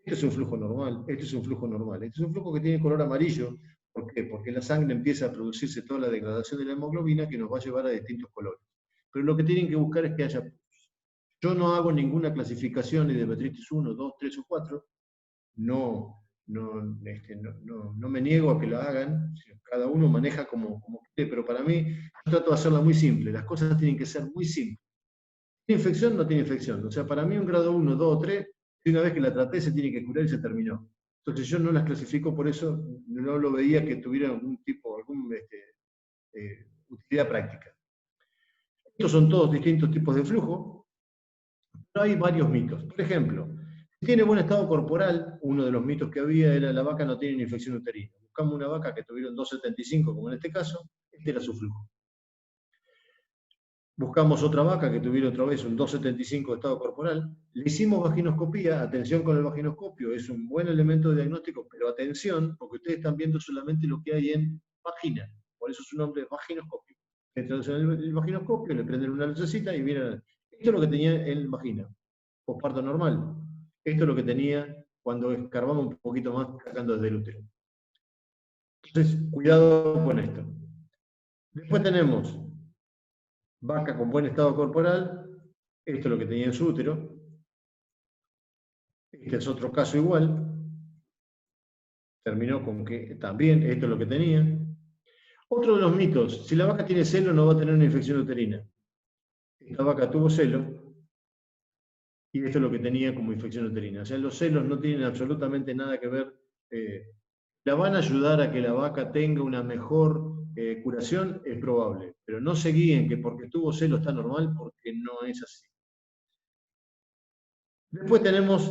Este es un flujo normal, este es un flujo normal. Este es un flujo que tiene color amarillo. ¿Por qué? Porque la sangre empieza a producirse toda la degradación de la hemoglobina que nos va a llevar a distintos colores. Pero lo que tienen que buscar es que haya pulsos. Yo no hago ninguna clasificación ni de metritis 1, 2, 3 o 4. No me niego a que lo hagan. Cada uno maneja como quiere, pero para mí yo trato de hacerla muy simple. Las cosas tienen que ser muy simples. ¿Tiene infección? No tiene infección. O sea, para mí un grado 1, 2 o 3, una vez que la traté se tiene que curar y se terminó. Entonces yo no las clasifico por eso, no lo veía que tuvieran algún tipo, utilidad práctica. Estos son todos distintos tipos de flujo, pero hay varios mitos. Por ejemplo, si tiene buen estado corporal, uno de los mitos que había era la vaca no tiene una infección uterina. Buscamos una vaca que tuviera un 2,75, como en este caso, este era su flujo. Buscamos otra vaca que tuviera otra vez un 2,75 de estado corporal, le hicimos vaginoscopía, atención con el vaginoscopio, es un buen elemento de diagnóstico, pero atención, porque ustedes están viendo solamente lo que hay en vagina, por eso su nombre es vaginoscopio. Entonces en el vaginoscopio le prenden una lucecita y miren, esto es lo que tenía en vagina, posparto normal, esto es lo que tenía cuando escarbamos un poquito más sacando desde el útero. Entonces, cuidado con esto. Después tenemos vaca con buen estado corporal, esto es lo que tenía en su útero, este es otro caso igual, terminó con que también esto es lo que tenía. Otro de los mitos, si la vaca tiene celo no va a tener una infección uterina. Esta vaca tuvo celo y esto es lo que tenía como infección uterina. O sea, los celos no tienen absolutamente nada que ver, la van a ayudar a que la vaca tenga una mejor curación, es probable, pero no se guíen que porque tuvo celo está normal, porque no es así. Después tenemos,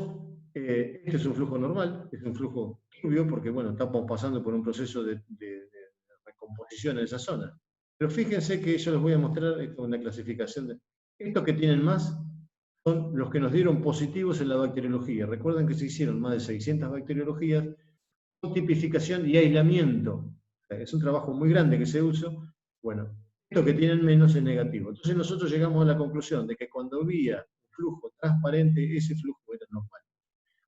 este es un flujo normal, es un flujo turbio, porque bueno, estamos pasando por un proceso de recomposición en esa zona. Pero fíjense que yo les voy a mostrar una clasificación de... Estos que tienen más son los que nos dieron positivos en la bacteriología. Recuerden que se hicieron más de 600 bacteriologías con tipificación y aislamiento. Es un trabajo muy grande que se usó. Bueno, estos que tienen menos es negativo. Entonces nosotros llegamos a la conclusión de que cuando había flujo transparente, ese flujo era normal.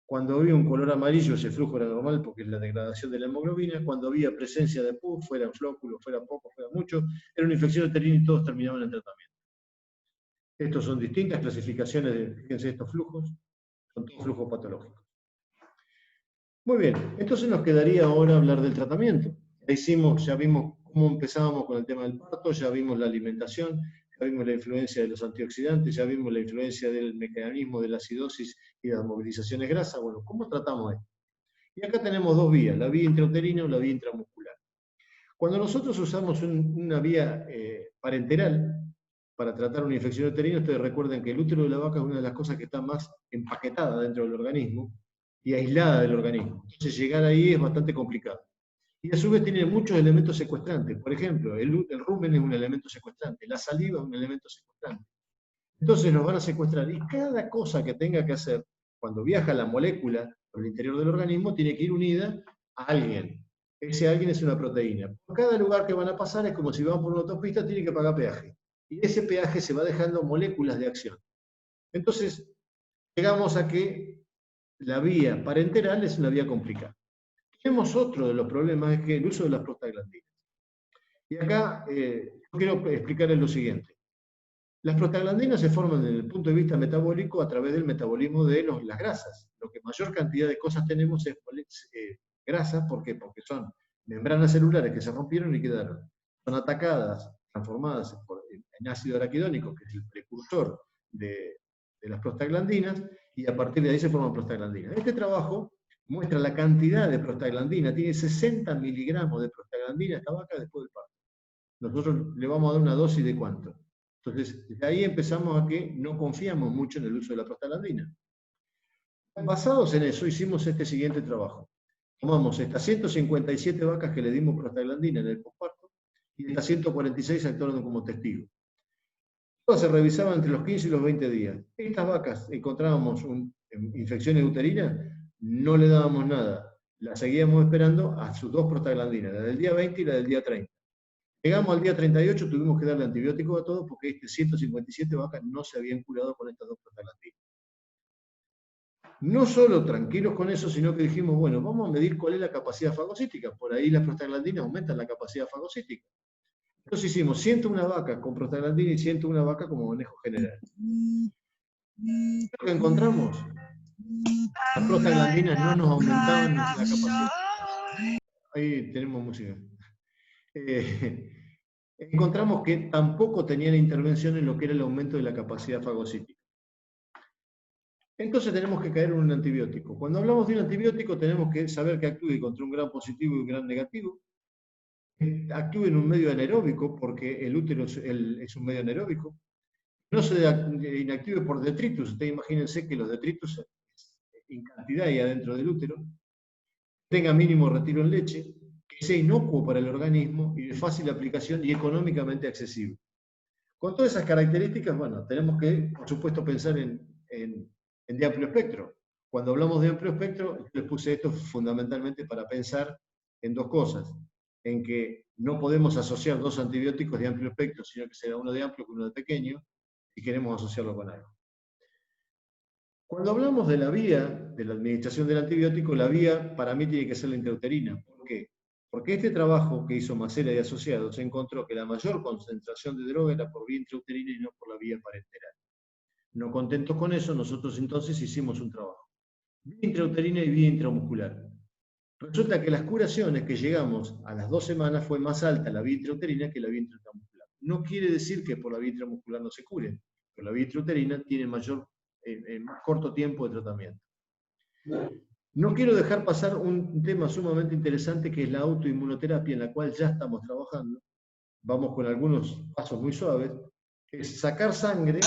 Cuando había un color amarillo, ese flujo era normal porque es la degradación de la hemoglobina. Cuando había presencia de pus, fuera flóculo, fuera poco, fuera mucho, era una infección uterina y todos terminaban en tratamiento. Estos son distintas clasificaciones de, fíjense, estos flujos, son todos flujos patológicos. Muy bien, entonces nos quedaría ahora hablar del tratamiento. Ya vimos cómo empezábamos con el tema del parto, ya vimos la alimentación, ya vimos la influencia de los antioxidantes, ya vimos la influencia del mecanismo de la acidosis y las movilizaciones grasas. Bueno, ¿cómo tratamos esto? Y acá tenemos dos vías, la vía intrauterina o la vía intramuscular. Cuando nosotros usamos una vía parenteral para tratar una infección uterina, ustedes recuerden que el útero de la vaca es una de las cosas que está más empaquetada dentro del organismo y aislada del organismo. Entonces llegar ahí es bastante complicado. Y a su vez tiene muchos elementos secuestrantes. Por ejemplo, el rumen es un elemento secuestrante, la saliva es un elemento secuestrante. Entonces nos van a secuestrar. Y cada cosa que tenga que hacer, cuando viaja la molécula por el interior del organismo, tiene que ir unida a alguien. Ese alguien es una proteína. Por cada lugar que van a pasar es como si van por una autopista, tienen que pagar peaje. Y ese peaje se va dejando moléculas de acción. Entonces, llegamos a que la vía parenteral es una vía complicada. Tenemos otro de los problemas, es que el uso de las prostaglandinas. Y acá yo quiero explicarles lo siguiente. Las prostaglandinas se forman desde el punto de vista metabólico a través del metabolismo de las grasas. Lo que mayor cantidad de cosas tenemos es grasas, ¿por qué? Porque son membranas celulares que se rompieron y quedaron. Son atacadas, transformadas en ácido araquidónico, que es el precursor de las prostaglandinas, y a partir de ahí se forman prostaglandinas. Este trabajo muestra la cantidad de prostaglandina, tiene 60 miligramos de prostaglandina esta vaca después del parto. Nosotros le vamos a dar una dosis de cuánto. Entonces, de ahí empezamos a que no confiamos mucho en el uso de la prostaglandina. Basados en eso, hicimos este siguiente trabajo. Tomamos estas 157 vacas que le dimos prostaglandina en el posparto y estas 146 actuaron como testigos. Todas se revisaban entre los 15 y los 20 días. Estas vacas encontrábamos infecciones uterinas, no le dábamos nada. Las seguíamos esperando a sus dos prostaglandinas, la del día 20 y la del día 30. Llegamos al día 38, tuvimos que darle antibióticos a todos porque 157 vacas no se habían curado con estas dos prostaglandinas. No solo tranquilos con eso, sino que dijimos, bueno, vamos a medir cuál es la capacidad fagocítica. Por ahí las prostaglandinas aumentan la capacidad fagocítica. Entonces hicimos 101 vacas con prostaglandina y 101 vacas como manejo general. Lo que encontramos, las prostaglandinas no nos aumentaban la capacidad. Ahí tenemos música. Encontramos que tampoco tenían intervención en lo que era el aumento de la capacidad fagocítica. Entonces tenemos que caer en un antibiótico. Cuando hablamos de un antibiótico tenemos que saber que actúe contra un gran positivo y un gran negativo, que actúe en un medio anaeróbico, porque el útero es un medio anaeróbico, no se inactive por detritus. Ustedes imagínense que los detritus en cantidad hay adentro del útero, tenga mínimo retiro en leche, que sea inocuo para el organismo y de fácil aplicación y económicamente accesible. Con todas esas características, bueno, tenemos que, por supuesto, pensar en de amplio espectro. Cuando hablamos de amplio espectro, les puse esto fundamentalmente para pensar en dos cosas. En que no podemos asociar dos antibióticos de amplio espectro, sino que será uno de amplio con uno de pequeño, si queremos asociarlo con algo. Cuando hablamos de la vía de la administración del antibiótico, la vía para mí tiene que ser la intrauterina. ¿Por qué? Porque este trabajo que hizo Macera y asociados encontró que la mayor concentración de droga era por vía intrauterina y no por la vía parenteral. No contentos con eso, nosotros entonces hicimos un trabajo. Vía intrauterina y vía intramuscular. Resulta que las curaciones que llegamos a las 2 semanas fue más alta la vía intrauterina que la vía intramuscular. No quiere decir que por la vía intramuscular no se cure, pero la vía intrauterina tiene más corto tiempo de tratamiento. No quiero dejar pasar un tema sumamente interesante que es la autoinmunoterapia, en la cual ya estamos trabajando. Vamos con algunos pasos muy suaves. Es sacar sangre,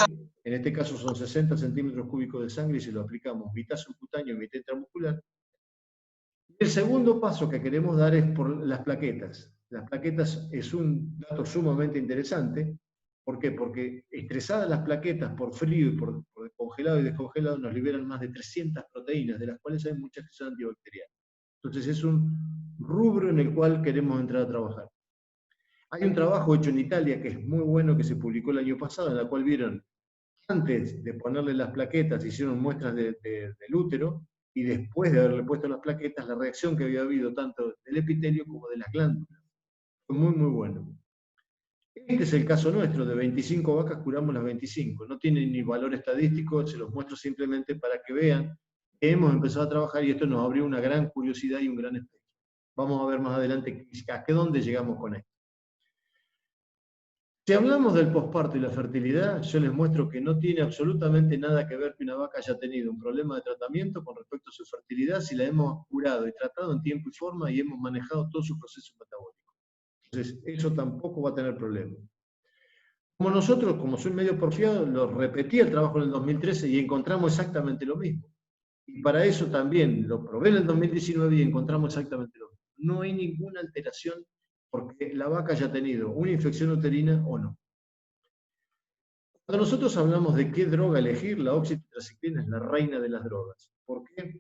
en este caso son 60 centímetros cúbicos de sangre y se lo aplicamos mitad subcutáneo y mitad intramuscular. El segundo paso que queremos dar es por las plaquetas. Las plaquetas es un dato sumamente interesante. ¿Por qué? Porque estresadas las plaquetas por frío y por congelado y descongelado nos liberan más de 300 proteínas, de las cuales hay muchas que son antibacterianas. Entonces es un rubro en el cual queremos entrar a trabajar. Hay un trabajo hecho en Italia que es muy bueno, que se publicó el año pasado, en la cual vieron, antes de ponerle las plaquetas, hicieron muestras del útero, y después de haberle puesto las plaquetas, la reacción que había habido tanto del epitelio como de las glándulas. Fue muy, muy bueno. Este es el caso nuestro, de 25 vacas curamos las 25. No tiene ni valor estadístico, se los muestro simplemente para que vean que hemos empezado a trabajar y esto nos abrió una gran curiosidad y un gran espectro. Vamos a ver más adelante a qué dónde llegamos con esto. Si hablamos del posparto y la fertilidad, yo les muestro que no tiene absolutamente nada que ver que una vaca haya tenido un problema de tratamiento con respecto a su fertilidad si la hemos curado y tratado en tiempo y forma y hemos manejado todo su proceso metabólico. Entonces, eso tampoco va a tener problema. Como nosotros, como soy medio porfiado, lo repetí el trabajo en el 2013 y encontramos exactamente lo mismo. Y para eso también lo probé en el 2019 y encontramos exactamente lo mismo. No hay ninguna alteración porque la vaca haya tenido una infección uterina o no. Cuando nosotros hablamos de qué droga elegir, la oxitetraciclina es la reina de las drogas. ¿Por qué?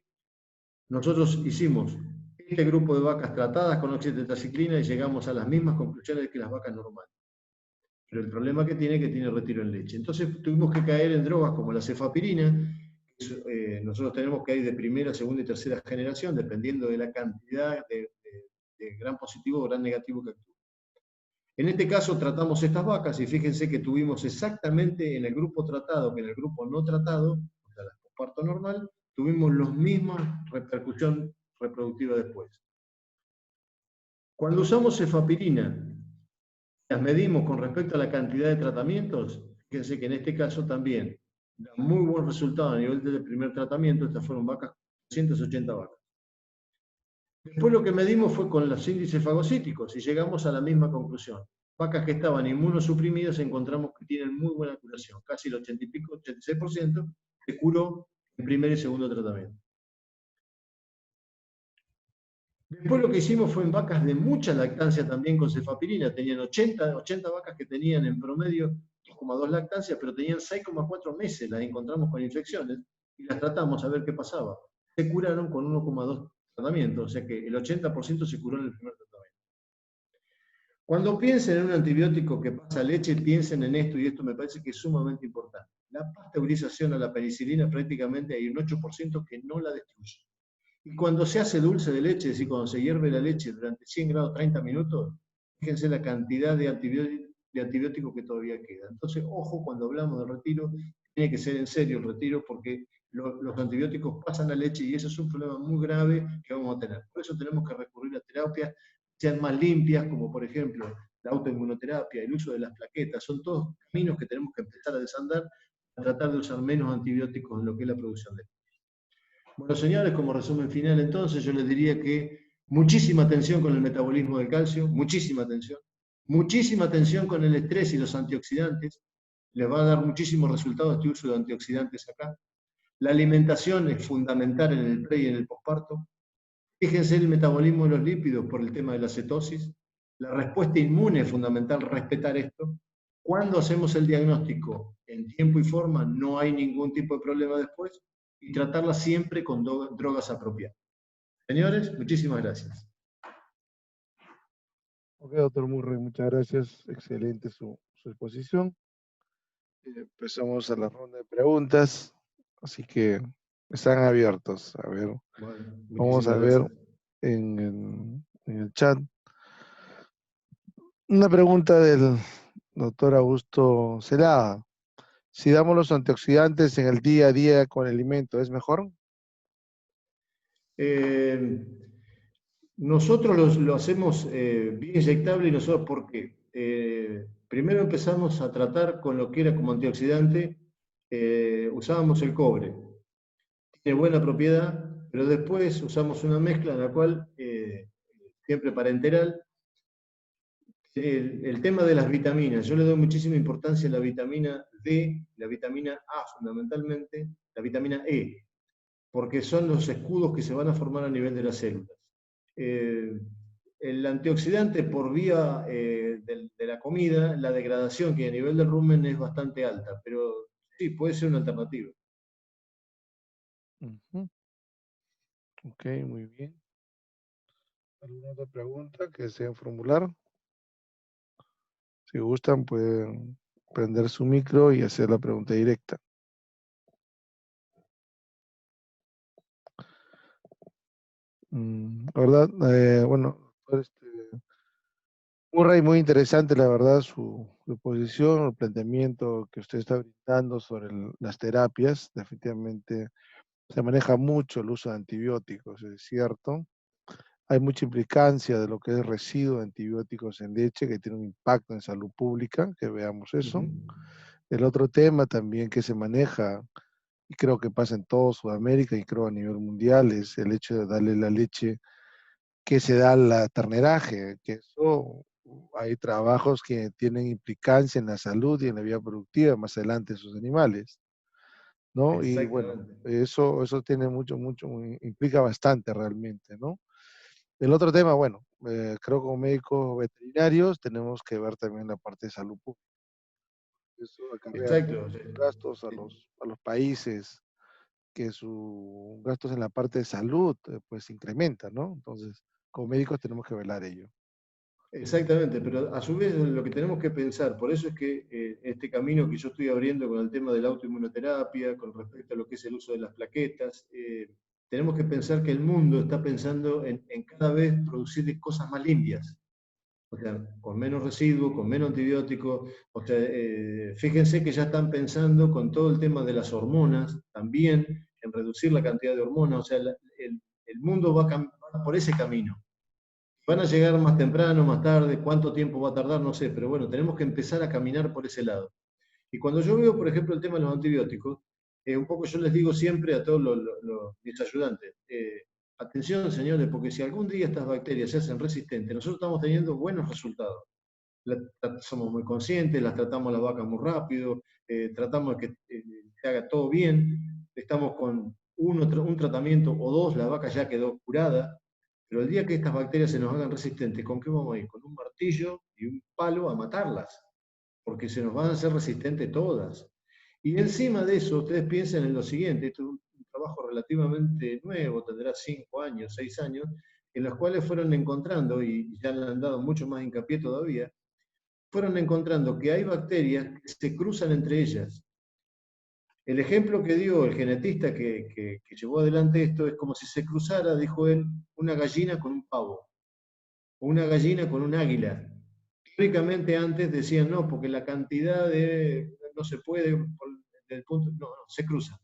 Nosotros hicimos este grupo de vacas tratadas con oxitetraciclina y llegamos a las mismas conclusiones que las vacas normales. Pero el problema que tiene retiro en leche. Entonces tuvimos que caer en drogas como la cefapirina. Nosotros tenemos que ir de primera, segunda y tercera generación, dependiendo de la cantidad de gran positivo o gran negativo que actúa. En este caso tratamos estas vacas y fíjense que tuvimos exactamente en el grupo tratado que en el grupo no tratado, o sea, la posparto normal, tuvimos la misma repercusión reproductiva después. Cuando usamos cefapirina, las medimos con respecto a la cantidad de tratamientos, fíjense que en este caso también da muy buen resultado a nivel del primer tratamiento. Estas fueron vacas, 280 vacas. Después lo que medimos fue con los índices fagocíticos y llegamos a la misma conclusión. Vacas que estaban inmunosuprimidas encontramos que tienen muy buena curación, casi el 80 y pico, 86% se curó en primer y segundo tratamiento. Después lo que hicimos fue en vacas de mucha lactancia también con cefapirina. Tenían 80 vacas que tenían en promedio 2,2 lactancias, pero tenían 6,4 meses, las encontramos con infecciones y las tratamos a ver qué pasaba. Se curaron con 1,2 tratamientos, o sea que el 80% se curó en el primer tratamiento. Cuando piensen en un antibiótico que pasa leche, piensen en esto, y esto me parece que es sumamente importante. La pasteurización a la penicilina prácticamente hay un 8% que no la destruye. Y cuando se hace dulce de leche, es decir, cuando se hierve la leche durante 100 grados 30 minutos, fíjense la cantidad de antibiótico que todavía queda. Entonces, ojo, cuando hablamos de retiro, tiene que ser en serio el retiro porque los antibióticos pasan a leche y eso es un problema muy grave que vamos a tener. Por eso tenemos que recurrir a terapias que sean más limpias, como por ejemplo la autoinmunoterapia, el uso de las plaquetas. Son todos caminos que tenemos que empezar a desandar para tratar de usar menos antibióticos en lo que es la producción de leche. Bueno, señores, como resumen final, entonces yo les diría que muchísima atención con el metabolismo del calcio, muchísima atención con el estrés y los antioxidantes, les va a dar muchísimos resultados este uso de antioxidantes acá. La alimentación es fundamental en el pre y en el posparto. Fíjense el metabolismo de los lípidos por el tema de la cetosis. La respuesta inmune es fundamental, respetar esto. Cuando hacemos el diagnóstico en tiempo y forma, no hay ningún tipo de problema después y tratarla siempre con drogas apropiadas. Señores, muchísimas gracias. Ok, doctor Murray, muchas gracias. Excelente su exposición. Empezamos a la ronda de preguntas, así que están abiertos. A ver, Bueno, vamos a ver en el chat. Una pregunta del doctor Augusto Celada. Si damos los antioxidantes en el día a día con el alimento, ¿es mejor? Nosotros lo hacemos bien inyectable y nosotros, ¿por qué? Primero empezamos a tratar con lo que era como antioxidante, usábamos el cobre. Tiene buena propiedad, pero después usamos una mezcla en la cual, siempre parenteral, el tema de las vitaminas, yo le doy muchísima importancia a la vitamina D, la vitamina A fundamentalmente, la vitamina E, porque son los escudos que se van a formar a nivel de las células. El antioxidante por vía de la comida, la degradación que a nivel del rumen es bastante alta, pero sí, puede ser una alternativa. Ok, muy bien. ¿Alguna otra pregunta que desean formular? Si gustan, pueden prender su micro y hacer la pregunta directa. La verdad, bueno, Murray, muy interesante, la verdad, su posición, el planteamiento que usted está brindando sobre las terapias. Definitivamente se maneja mucho el uso de antibióticos, es cierto. Hay mucha implicancia de lo que es residuo de antibióticos en leche, que tiene un impacto en salud pública, que veamos eso. El otro tema también que se maneja, y creo que pasa en todo Sudamérica y creo a nivel mundial, es el hecho de darle la leche que se da al terneraje, que eso hay trabajos que tienen implicancia en la salud y en la vida productiva más adelante de sus animales, ¿no? Y bueno, eso tiene implica bastante realmente, ¿no? El otro tema, bueno, creo que como médicos veterinarios tenemos que ver también la parte de salud pública. Eso acarrea muchos gastos a los países, que sus gastos en la parte de salud pues incrementan, ¿no? Entonces, como médicos tenemos que velar ello. Exactamente, pero a su vez lo que tenemos que pensar, por eso es que este camino que yo estoy abriendo con el tema de la autoinmunoterapia, con respecto a lo que es el uso de las plaquetas, tenemos que pensar que el mundo está pensando en cada vez producir cosas más limpias, o sea, con menos residuos, con menos antibióticos. O sea, fíjense que ya están pensando con todo el tema de las hormonas, también en reducir la cantidad de hormonas, o sea, el mundo va por ese camino. Van a llegar más temprano, más tarde, cuánto tiempo va a tardar, no sé, pero bueno, tenemos que empezar a caminar por ese lado. Y cuando yo veo, por ejemplo, el tema de los antibióticos, un poco yo les digo siempre a todos mis ayudantes, atención señores, porque si algún día estas bacterias se hacen resistentes, nosotros estamos teniendo buenos resultados. Somos muy conscientes, las tratamos a las vacas muy rápido, tratamos de que se haga todo bien, estamos con un tratamiento o dos, la vaca ya quedó curada, pero el día que estas bacterias se nos hagan resistentes, ¿con qué vamos a ir? Con un martillo y un palo a matarlas, porque se nos van a hacer resistentes todas. Y encima de eso, ustedes piensen en lo siguiente, esto es un trabajo relativamente nuevo, tendrá 5 años, 6 años, en los cuales fueron encontrando, y ya le han dado mucho más hincapié todavía, fueron encontrando que hay bacterias que se cruzan entre ellas. El ejemplo que dio el genetista que llevó adelante esto es como si se cruzara, dijo él, una gallina con un pavo, o una gallina con un águila. Teóricamente antes decían no, porque la cantidad de no se puede, del punto, no, se cruza.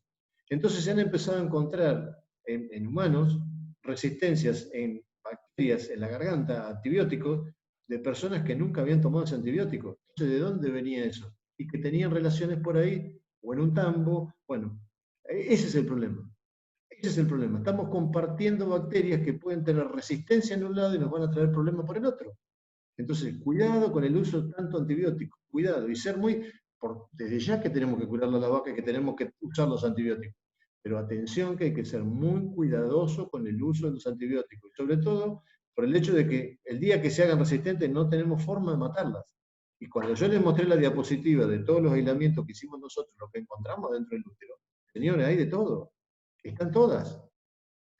Entonces se han empezado a encontrar en humanos resistencias en bacterias en la garganta a antibióticos de personas que nunca habían tomado ese antibiótico. Entonces, ¿de dónde venía eso? Y que tenían relaciones por ahí, o en un tambo. Bueno, ese es el problema. Ese es el problema. Estamos compartiendo bacterias que pueden tener resistencia en un lado y nos van a traer problemas por el otro. Entonces, cuidado con el uso de tanto antibiótico, cuidado, y ser muy, desde ya que tenemos que curarlo a la vaca y que tenemos que usar los antibióticos, pero atención que hay que ser muy cuidadoso con el uso de los antibióticos, y sobre todo por el hecho de que el día que se hagan resistentes no tenemos forma de matarlas. Y cuando yo les mostré la diapositiva de todos los aislamientos que hicimos nosotros, lo que encontramos dentro del útero, señores, hay de todo, están todas.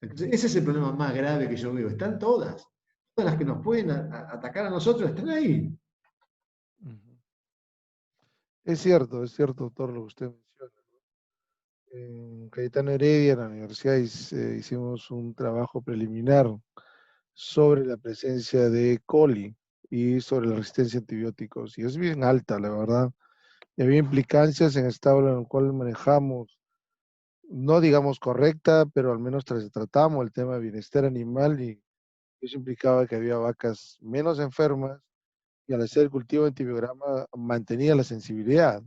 Entonces, ese es el problema más grave que yo veo, están todas. Todas las que nos pueden atacar a nosotros están ahí. Es cierto, doctor, lo que usted menciona. En Cayetano Heredia, en la universidad, hicimos un trabajo preliminar sobre la presencia de E. coli y sobre la resistencia a antibióticos. Y es bien alta, la verdad. Y había implicancias en el estado en el cual manejamos, no digamos correcta, pero al menos tratamos el tema de bienestar animal y eso implicaba que había vacas menos enfermas y al hacer el cultivo de antibiograma mantenía la sensibilidad.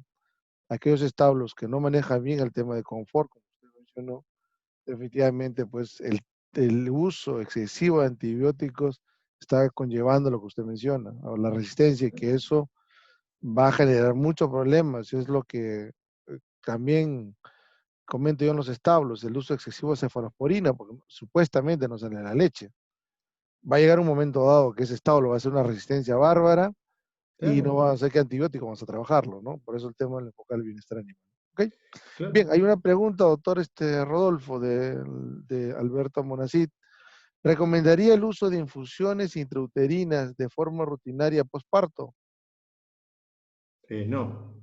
Aquellos establos que no manejan bien el tema de confort, como usted mencionó, definitivamente pues el uso excesivo de antibióticos está conllevando lo que usted menciona, a la resistencia, y que eso va a generar muchos problemas. Es lo que también comento yo en los establos, el uso excesivo de cefalosporina, porque supuestamente no sale en la leche. Va a llegar un momento dado que ese establo va a ser una resistencia bárbara y no va a ser que antibiótico, vamos a trabajarlo, ¿no? Por eso el tema del enfocar el bienestar animal. ¿Okay? Claro. Bien, hay una pregunta, doctor Rodolfo, de Alberto Monacid. ¿Recomendaría el uso de infusiones intrauterinas de forma rutinaria posparto? No.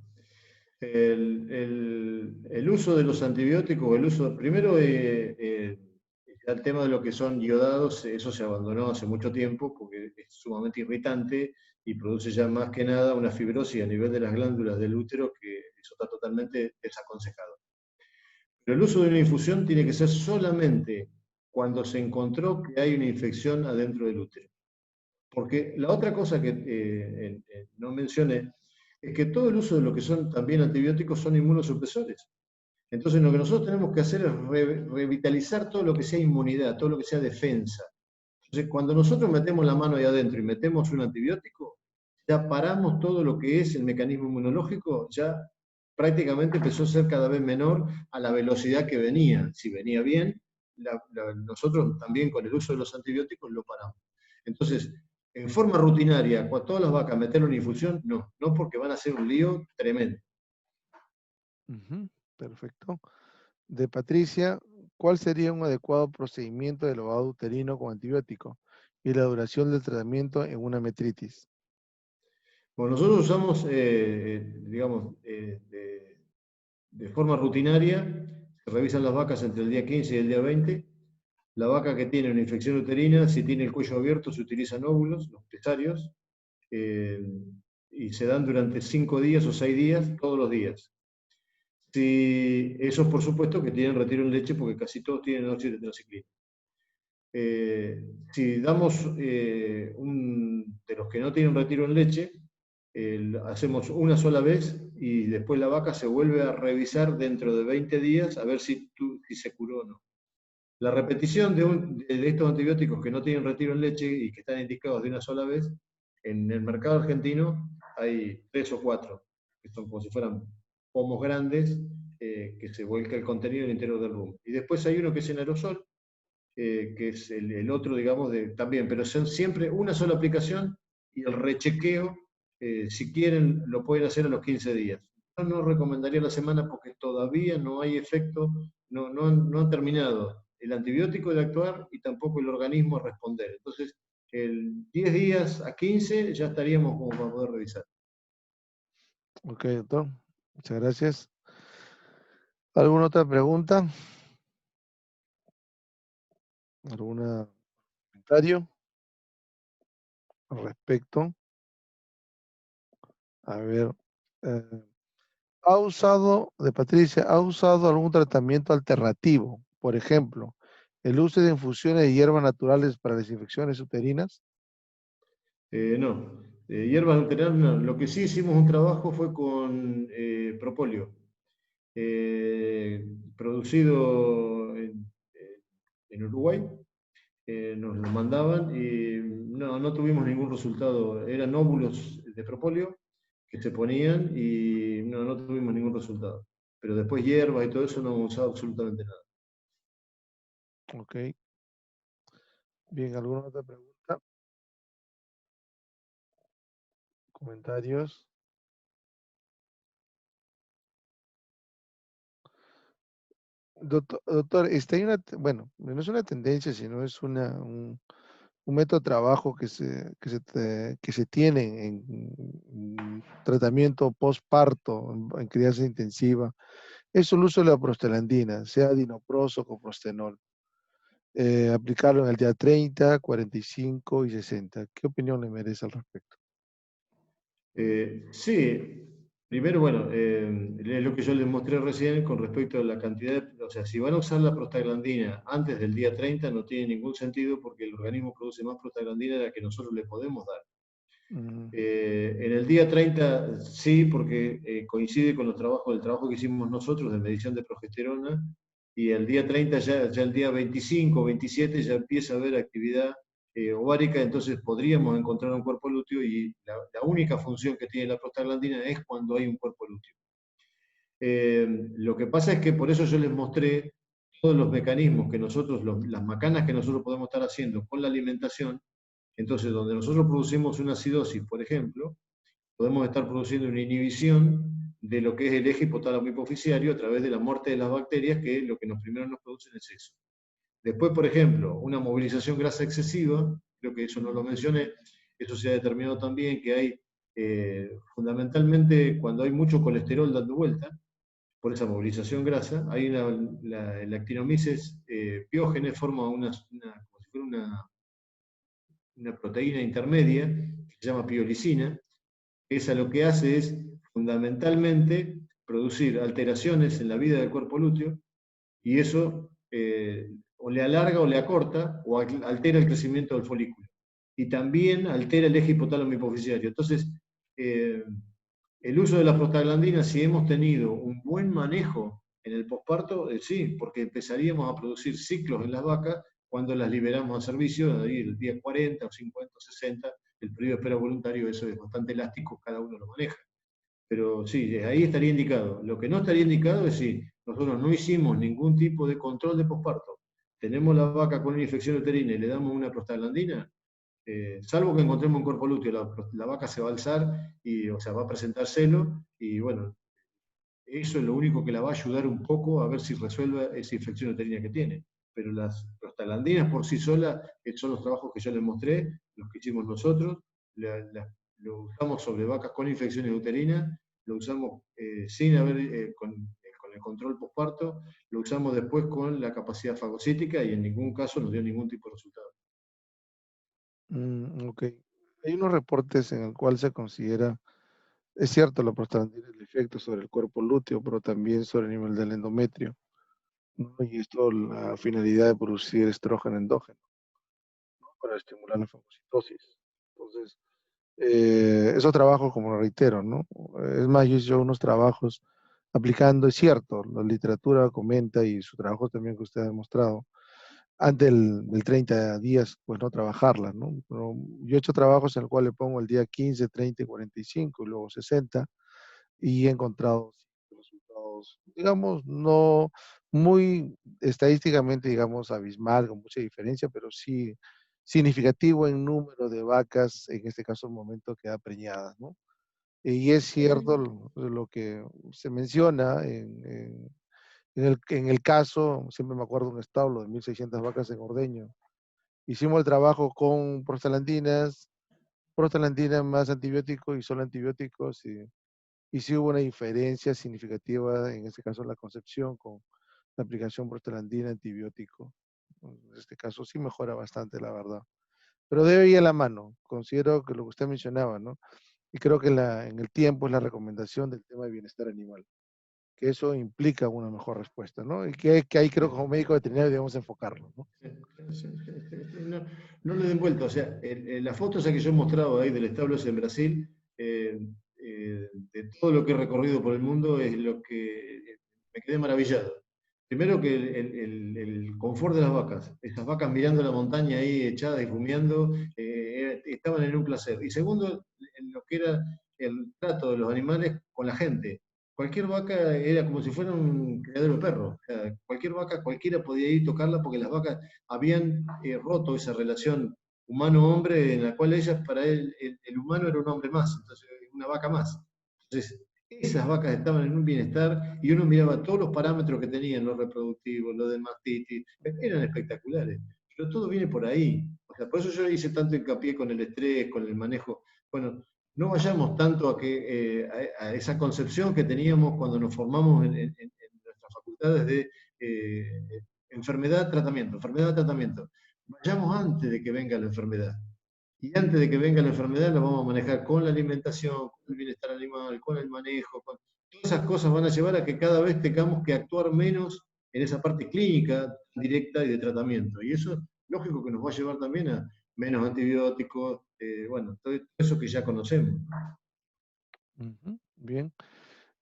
El uso de los antibióticos, primero, el tema de lo que son iodados, eso se abandonó hace mucho tiempo porque es sumamente irritante y produce ya más que nada una fibrosis a nivel de las glándulas del útero, que eso está totalmente desaconsejado. Pero el uso de una infusión tiene que ser solamente cuando se encontró que hay una infección adentro del útero. Porque la otra cosa que no mencioné es que todo el uso de lo que son también antibióticos son inmunosupresores. Entonces lo que nosotros tenemos que hacer es revitalizar todo lo que sea inmunidad, todo lo que sea defensa. Entonces cuando nosotros metemos la mano ahí adentro y metemos un antibiótico, ya paramos todo lo que es el mecanismo inmunológico, ya prácticamente empezó a ser cada vez menor a la velocidad que venía. Si venía bien, nosotros también con el uso de los antibióticos lo paramos. Entonces, en forma rutinaria, con todas las vacas meterlo en infusión, no porque van a hacer un lío tremendo. Perfecto. De Patricia, ¿cuál sería un adecuado procedimiento de lavado uterino con antibiótico y la duración del tratamiento en una metritis? Bueno, nosotros usamos, digamos, de forma rutinaria, se revisan las vacas entre el día 15 y el día 20. La vaca que tiene una infección uterina, si tiene el cuello abierto, se utilizan óvulos, los pesarios, y se dan durante 5 días o 6 días, todos los días. Si, esos, por supuesto, que tienen retiro en leche, porque casi todos tienen óxido de tetraciclina. Si damos de los que no tienen retiro en leche, hacemos una sola vez y después la vaca se vuelve a revisar dentro de 20 días a ver si se curó o no. La repetición de estos antibióticos que no tienen retiro en leche y que están indicados de una sola vez, en el mercado argentino hay 3 o 4, que son como si fueran pomos grandes, que se vuelca el contenido en el interior del rumbo. Y después hay uno que es en aerosol, que es el otro, digamos, también, pero son siempre una sola aplicación y el rechequeo, si quieren, lo pueden hacer a los 15 días. No recomendaría la semana porque todavía no hay efecto, no han terminado el antibiótico de actuar y tampoco el organismo a responder. Entonces, el 10 días a 15 ya estaríamos como para poder revisar. Ok, doctor. Muchas gracias. ¿Alguna otra pregunta? ¿Algún comentario al respecto? A ver. eh, de Patricia, ¿ha usado algún tratamiento alternativo? Por ejemplo, el uso de infusiones de hierbas naturales para las infecciones uterinas. No, hierbas nutricionales no. Lo que sí hicimos un trabajo fue con propóleo, producido en Uruguay. Nos lo mandaban y no tuvimos ningún resultado. Eran óvulos de propóleo que se ponían y no tuvimos ningún resultado. Pero después hierbas y todo eso no hemos usado absolutamente nada. Ok. Bien, ¿alguna otra pregunta? ¿Comentarios? Doctor, bueno, no es una tendencia, sino es un método de trabajo que se tiene en tratamiento postparto, en crianza intensiva, es el uso de la prostaglandina, sea dinoproso o coprostenol. Aplicarlo en el día 30, 45 y 60. ¿Qué opinión le merece al respecto? Sí, primero, bueno, es lo que yo les mostré recién con respecto a la cantidad o sea, si van a usar la prostaglandina antes del día 30 no tiene ningún sentido porque el organismo produce más prostaglandina de la que nosotros le podemos dar. Mm, En el día 30 sí, porque coincide con el trabajo que hicimos nosotros de medición de progesterona, y el día 30 ya el día 25 27 ya empieza a haber actividad ovárica, entonces podríamos encontrar un cuerpo lúteo y la única función que tiene la prostaglandina es cuando hay un cuerpo lúteo. Lo que pasa es que por eso yo les mostré todos los mecanismos que nosotros, las macanas que nosotros podemos estar haciendo con la alimentación. Entonces, donde nosotros producimos una acidosis, por ejemplo, podemos estar produciendo una inhibición de lo que es el eje hipotálamo hipoficiario a través de la muerte de las bacterias, que es lo que primero nos produce es eso. Después, por ejemplo, una movilización grasa excesiva, creo que eso no lo mencioné, eso se ha determinado también que hay, fundamentalmente cuando hay mucho colesterol dando vuelta, por esa movilización grasa, hay la actinomyces piógene forma como si fuera una proteína intermedia que se llama piolicina. Esa lo que hace es fundamentalmente producir alteraciones en la vida del cuerpo lúteo y eso o le alarga o le acorta o altera el crecimiento del folículo. Y también altera el eje hipotálamo hipoficiario. Entonces, eh, el uso de la prostaglandina, si hemos tenido un buen manejo en el posparto, sí, porque empezaríamos a producir ciclos en las vacas cuando las liberamos a servicio, ahí el día 40 o 50 o 60, el periodo de espera voluntario, eso es bastante elástico, cada uno lo maneja. Pero sí, ahí estaría indicado. Lo que no estaría indicado es si nosotros no hicimos ningún tipo de control de posparto, tenemos la vaca con una infección uterina y le damos una prostaglandina, salvo que encontremos un cuerpo lúteo, la vaca se va a alzar y, o sea, va a presentar celo y bueno, eso es lo único que la va a ayudar un poco a ver si resuelve esa infección uterina que tiene. Pero las prostaglandinas por sí solas son los trabajos que yo les mostré, los que hicimos nosotros, lo usamos sobre vacas con infecciones uterinas, lo usamos sin haber, con el control posparto, lo usamos después con la capacidad fagocítica y en ningún caso nos dio ningún tipo de resultado. ok. Hay unos reportes en el cual se considera, es cierto, la prostaglandina, el efecto sobre el cuerpo lúteo, pero también sobre el nivel del endometrio, ¿no? Y esto, la finalidad de producir estrógeno endógeno, ¿no? Para estimular la fagocitosis. Entonces, esos trabajos, como lo reitero, ¿no? Es más, yo hice unos trabajos aplicando, es cierto, la literatura comenta y su trabajo también que usted ha demostrado, antes del 30 días, pues no trabajarlas, ¿no? Pero yo he hecho trabajos en el cual le pongo el día 15, 30 y 45 y luego 60 y he encontrado resultados, digamos, no muy estadísticamente, digamos, abismal, con mucha diferencia, pero sí significativo en número de vacas, en este caso, el momento que preñadas, ¿no? Y es cierto lo que se menciona En el caso, siempre me acuerdo de un establo de 1.600 vacas en ordeño. Hicimos el trabajo con prostaglandinas más antibióticos y solo antibióticos, y sí hubo una diferencia significativa, en este caso en la concepción, con la aplicación prostaglandina antibiótico. En este caso sí mejora bastante, la verdad. Pero debe ir a la mano. Considero que lo que usted mencionaba, ¿no? Y creo que en el tiempo es la recomendación del tema de bienestar animal, que eso implica una mejor respuesta, ¿no? Y que ahí creo que como médico veterinario debemos enfocarlo, ¿no? No, no le den vuelta, o sea, la foto esa que yo he mostrado ahí del establo ese en Brasil, de todo lo que he recorrido por el mundo, es lo que me quedé maravillado. Primero que el confort de las vacas, esas vacas mirando la montaña ahí echadas y fumeando, estaban en un placer. Y segundo, en lo que era el trato de los animales con la gente. Cualquier vaca era como si fuera un criadero de perros. O sea, cualquier vaca, cualquiera podía ir y tocarla porque las vacas habían roto esa relación humano-hombre en la cual ellas, para él, el humano era un hombre más, entonces una vaca más. Entonces, esas vacas estaban en un bienestar y uno miraba todos los parámetros que tenían, los reproductivos, los de mastitis, eran espectaculares. Pero todo viene por ahí. O sea, por eso yo hice tanto hincapié con el estrés, con el manejo. Bueno, no vayamos tanto a esa concepción que teníamos cuando nos formamos en nuestras facultades de enfermedad, tratamiento, enfermedad, tratamiento. Vayamos antes de que venga la enfermedad. Y antes de que venga la enfermedad, la vamos a manejar con la alimentación, con el bienestar animal, con el manejo. Todas esas cosas van a llevar a que cada vez tengamos que actuar menos en esa parte clínica, directa y de tratamiento. Y eso, lógico que nos va a llevar también a menos antibióticos, bueno, todo eso que ya conocemos. Bien.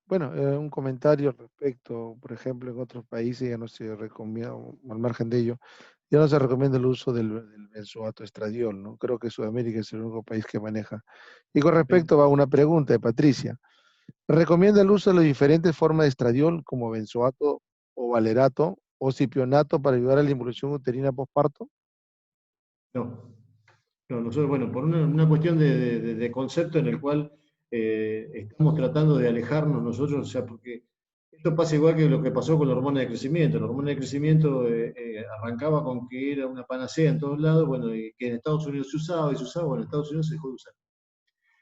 Bueno, un comentario al respecto, por ejemplo, en otros países ya no se recomienda, al margen de ello, ya no se recomienda el uso del benzoato estradiol, ¿no? Creo que Sudamérica es el único país que maneja. Y con respecto a una pregunta de Patricia, ¿recomienda el uso de las diferentes formas de estradiol como benzoato o valerato o cipionato para ayudar a la involución uterina postparto? No, no, nosotros, bueno, por una cuestión de concepto en el cual estamos tratando de alejarnos nosotros, o sea, porque esto pasa igual que lo que pasó con la hormona de crecimiento. La hormona de crecimiento arrancaba con que era una panacea en todos lados, bueno, y que en Estados Unidos se usaba y se usaba, bueno, en Estados Unidos se dejó de usar.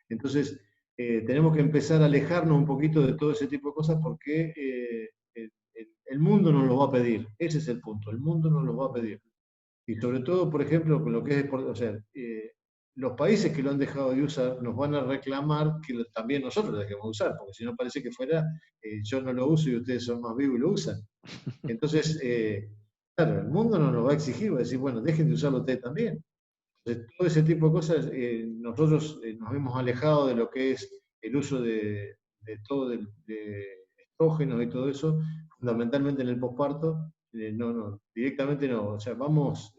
Entonces, tenemos que empezar a alejarnos un poquito de todo ese tipo de cosas porque el mundo nos lo va a pedir. Ese es el punto, el mundo nos lo va a pedir. Y sobre todo, por ejemplo, con lo que es, o sea, los países que lo han dejado de usar nos van a reclamar que también nosotros lo dejemos de usar, porque si no parece que fuera, yo no lo uso y ustedes son más vivos y lo usan. Entonces, claro, el mundo nos lo va a exigir, va a decir, bueno, dejen de usarlo ustedes también. Entonces, todo ese tipo de cosas, nosotros nos hemos alejado de lo que es el uso de todo, de estrógenos y todo eso, fundamentalmente en el posparto, no, directamente no. O sea, vamos,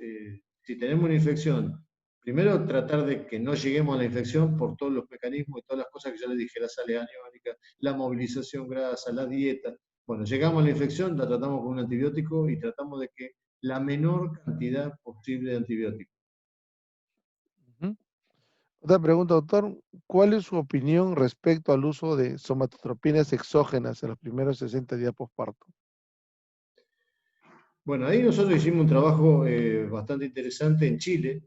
si tenemos una infección, primero tratar de que no lleguemos a la infección por todos los mecanismos y todas las cosas que ya les dije, la sales aniónica, la movilización grasa, la dieta. Bueno, llegamos a la infección, la tratamos con un antibiótico y tratamos de que la menor cantidad posible de antibióticos. Ujú. Otra pregunta, doctor. ¿Cuál es su opinión respecto al uso de somatotropinas exógenas en los primeros 60 días postparto? Bueno, ahí nosotros hicimos un trabajo bastante interesante en Chile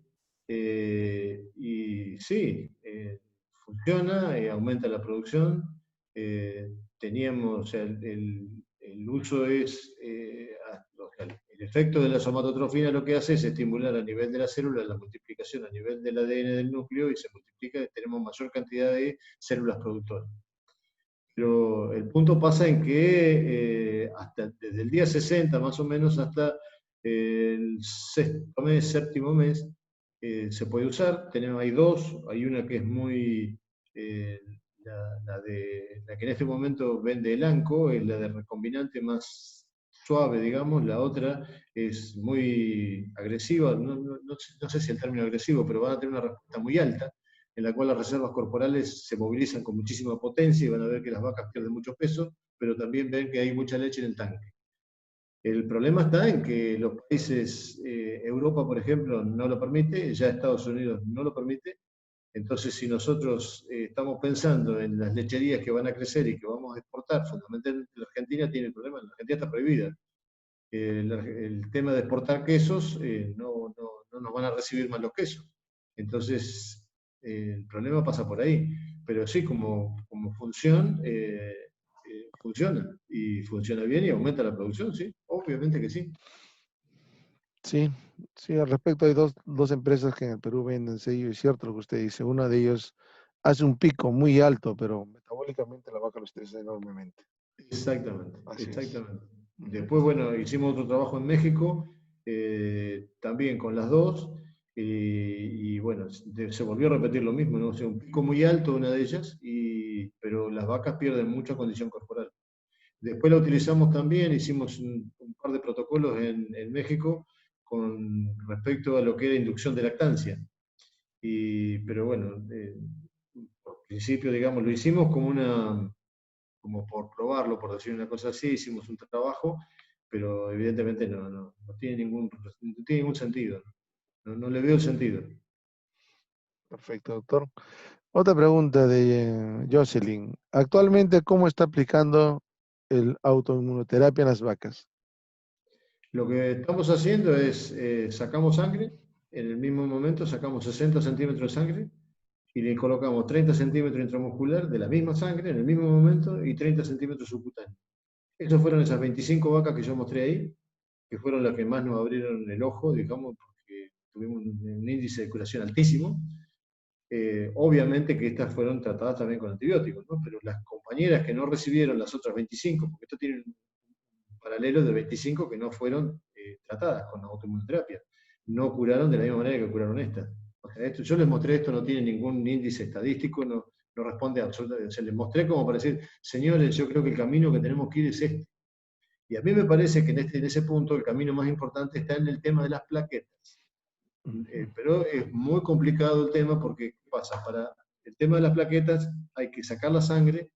y sí, funciona, aumenta la producción. Teníamos, o sea, el uso es, o sea, el efecto de la somatotrofina lo que hace es estimular a nivel de la célula la multiplicación a nivel del ADN del núcleo y se multiplica, tenemos mayor cantidad de células productoras. Pero el punto pasa en que hasta desde el día 60 más o menos hasta el sexto mes, séptimo mes, se puede usar. Hay dos, hay una que es muy, eh, la que en este momento vende el ANCO, es la de recombinante más suave, digamos, la otra es muy agresiva, no sé si el término agresivo, pero van a tener una respuesta muy alta en la cual las reservas corporales se movilizan con muchísima potencia y van a ver que las vacas pierden mucho peso, pero también ven que hay mucha leche en el tanque. El problema está en que los países, Europa por ejemplo, no lo permite, ya Estados Unidos no lo permite, Entonces, si nosotros estamos pensando en las lecherías que van a crecer y que vamos a exportar, fundamentalmente la Argentina tiene el problema, la Argentina está prohibida. El tema de exportar quesos, no nos van a recibir más los quesos. Entonces, el problema pasa por ahí. Pero sí, como función, funciona. Y funciona bien y aumenta la producción, sí. Obviamente que sí. Sí, sí, al respecto hay dos empresas que en el Perú venden sello, es cierto lo que usted dice. Una de ellas hace un pico muy alto, pero metabólicamente la vaca lo estresa enormemente. Exactamente, Así es. exactamente. Ujú. Después, bueno, hicimos otro trabajo en México, también con las dos, y bueno, se volvió a repetir lo mismo, ¿no? O sea, un pico muy alto una de ellas, pero las vacas pierden mucha condición corporal. Después la utilizamos también, hicimos un par de protocolos en México con respecto a lo que era inducción de lactancia. Pero bueno, al principio, digamos, lo hicimos como por probarlo, por decir una cosa así, hicimos un trabajo, pero evidentemente no tiene ningún sentido. No le veo el sentido. Perfecto, doctor. Otra pregunta de Jocelyn. Actualmente, ¿cómo está aplicando el autoinmunoterapia en las vacas? Lo que estamos haciendo es, sacamos sangre, en el mismo momento sacamos 60 centímetros de sangre y le colocamos 30 centímetros intramuscular de la misma sangre en el mismo momento y 30 centímetros subcutáneos. Esas fueron esas 25 vacas que yo mostré ahí, que fueron las que más nos abrieron el ojo, digamos, porque tuvimos un índice de curación altísimo. Obviamente que estas fueron tratadas también con antibióticos, ¿no? Pero las compañeras que no recibieron las otras 25, porque esto tiene un paralelo de 25 que no fueron tratadas con autoinmunoterapia, no curaron de la misma manera que curaron estas. O sea, yo les mostré esto, no tiene ningún índice estadístico, no responde absolutamente. O sea, les mostré como para decir, señores, yo creo que el camino que tenemos que ir es este. Y a mí me parece que en ese punto el camino más importante está en el tema de las plaquetas. Pero es muy complicado el tema porque, ¿qué pasa? Para el tema de las plaquetas hay que sacar la sangre,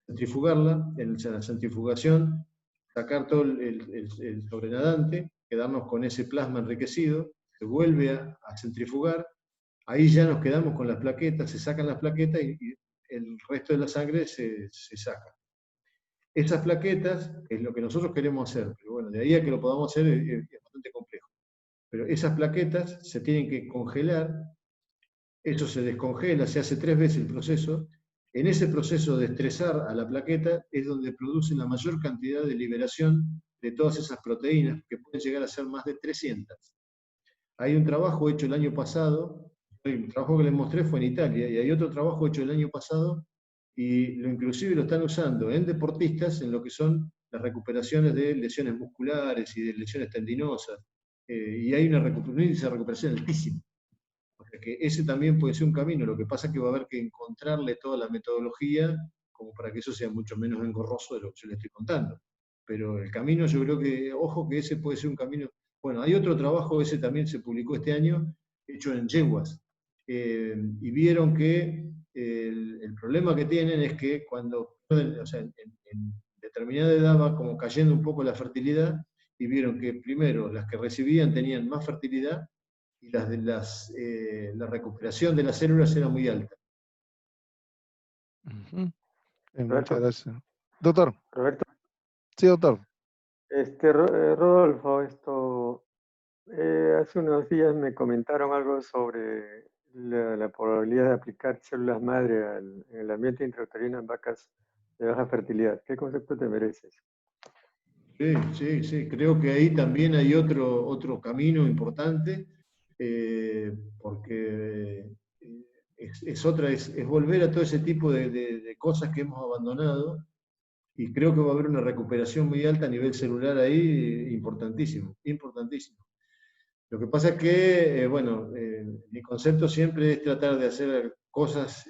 centrifugarla, en la centrifugación, sacar todo el sobrenadante, quedarnos con ese plasma enriquecido, se vuelve a centrifugar, ahí ya nos quedamos con las plaquetas, se sacan las plaquetas y el resto de la sangre se saca. Esas plaquetas es lo que nosotros queremos hacer, pero bueno, de ahí a que lo podamos hacer es bastante complejo. Pero esas plaquetas se tienen que congelar, eso se descongela, se hace 3 veces el proceso. En ese proceso de estresar a la plaqueta es donde produce la mayor cantidad de liberación de todas esas proteínas, que pueden llegar a ser más de 300. Hay un trabajo hecho el año pasado, el trabajo que les mostré fue en Italia, y hay otro trabajo hecho el año pasado, y inclusive lo están usando en deportistas en lo que son las recuperaciones de lesiones musculares y de lesiones tendinosas. Y hay un índice de recuperación altísimo. O sea que ese también puede ser un camino, lo que pasa es que va a haber que encontrarle toda la metodología como para que eso sea mucho menos engorroso de lo que yo le estoy contando. Pero el camino yo creo que, ojo que ese puede ser un camino. Bueno, hay otro trabajo, ese también se publicó este año, hecho en yeguas, y vieron que el problema que tienen es que cuando, o sea, en determinada edad va como cayendo un poco la fertilidad, y vieron que primero las que recibían tenían más fertilidad y la recuperación de las células era muy alta. Muchas Roberto, gracias. Doctor, Roberto, sí, doctor. Rodolfo, hace unos días me comentaron algo sobre la probabilidad de aplicar células madre en el ambiente intrauterino en vacas de baja fertilidad. ¿Qué concepto te mereces? Sí, sí, sí. Creo que ahí también hay otro camino importante, porque es volver a todo ese tipo de cosas que hemos abandonado, y creo que va a haber una recuperación muy alta a nivel celular ahí, importantísimo, importantísimo. Lo que pasa es que, bueno, mi concepto siempre es tratar de hacer cosas,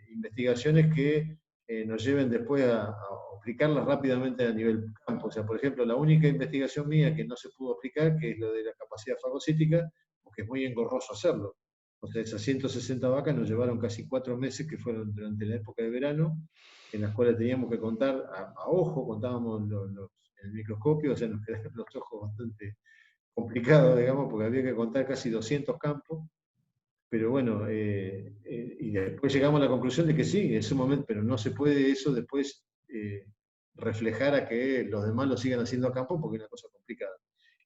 investigaciones que nos lleven después a aplicarlas rápidamente a nivel campo. O sea, por ejemplo, la única investigación mía que no se pudo aplicar, que es lo de la capacidad fagocítica, porque es muy engorroso hacerlo. O sea, esas 160 vacas nos llevaron casi 4 meses, que fueron durante la época de verano, en las cuales teníamos que contar a ojo, contábamos el microscopio, o sea, nos quedaron los ojos bastante complicado, digamos, porque había que contar casi 200 campos, pero bueno, y después llegamos a la conclusión de que sí, en ese momento, pero no se puede eso después reflejar a que los demás lo sigan haciendo a campo porque es una cosa complicada.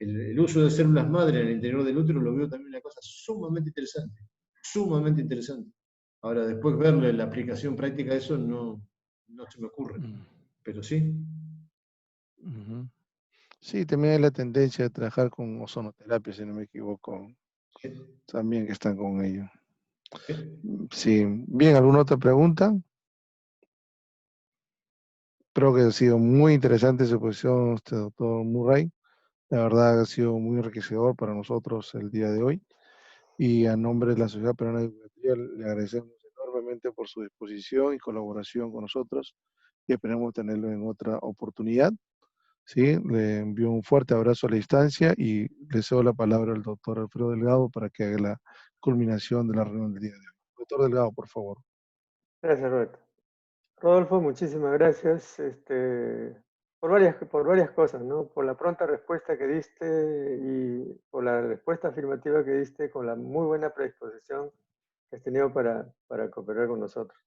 El uso de células madre en el interior del útero lo veo también una cosa sumamente interesante, sumamente interesante. Ahora, después verle la aplicación práctica de eso no se me ocurre, pero sí. Ujú. Sí, también hay la tendencia de trabajar con ozonoterapia, si no me equivoco, también que están con ello. Sí, bien, ¿alguna otra pregunta? Creo que ha sido muy interesante su posición, doctor Murray. La verdad ha sido muy enriquecedor para nosotros el día de hoy. Y a nombre de la Sociedad Peruana de Pediatría le agradecemos enormemente por su disposición y colaboración con nosotros y esperamos tenerlo en otra oportunidad. ¿Sí? Le envío un fuerte abrazo a la distancia y le cedo la palabra al doctor Alfredo Delgado para que haga la culminación de la reunión del día de hoy. Doctor Delgado, por favor. Gracias, Roberto. Rodolfo, muchísimas gracias por varias cosas, ¿no? Por la pronta respuesta que diste y por la respuesta afirmativa que diste con la muy buena predisposición que has tenido para cooperar con nosotros.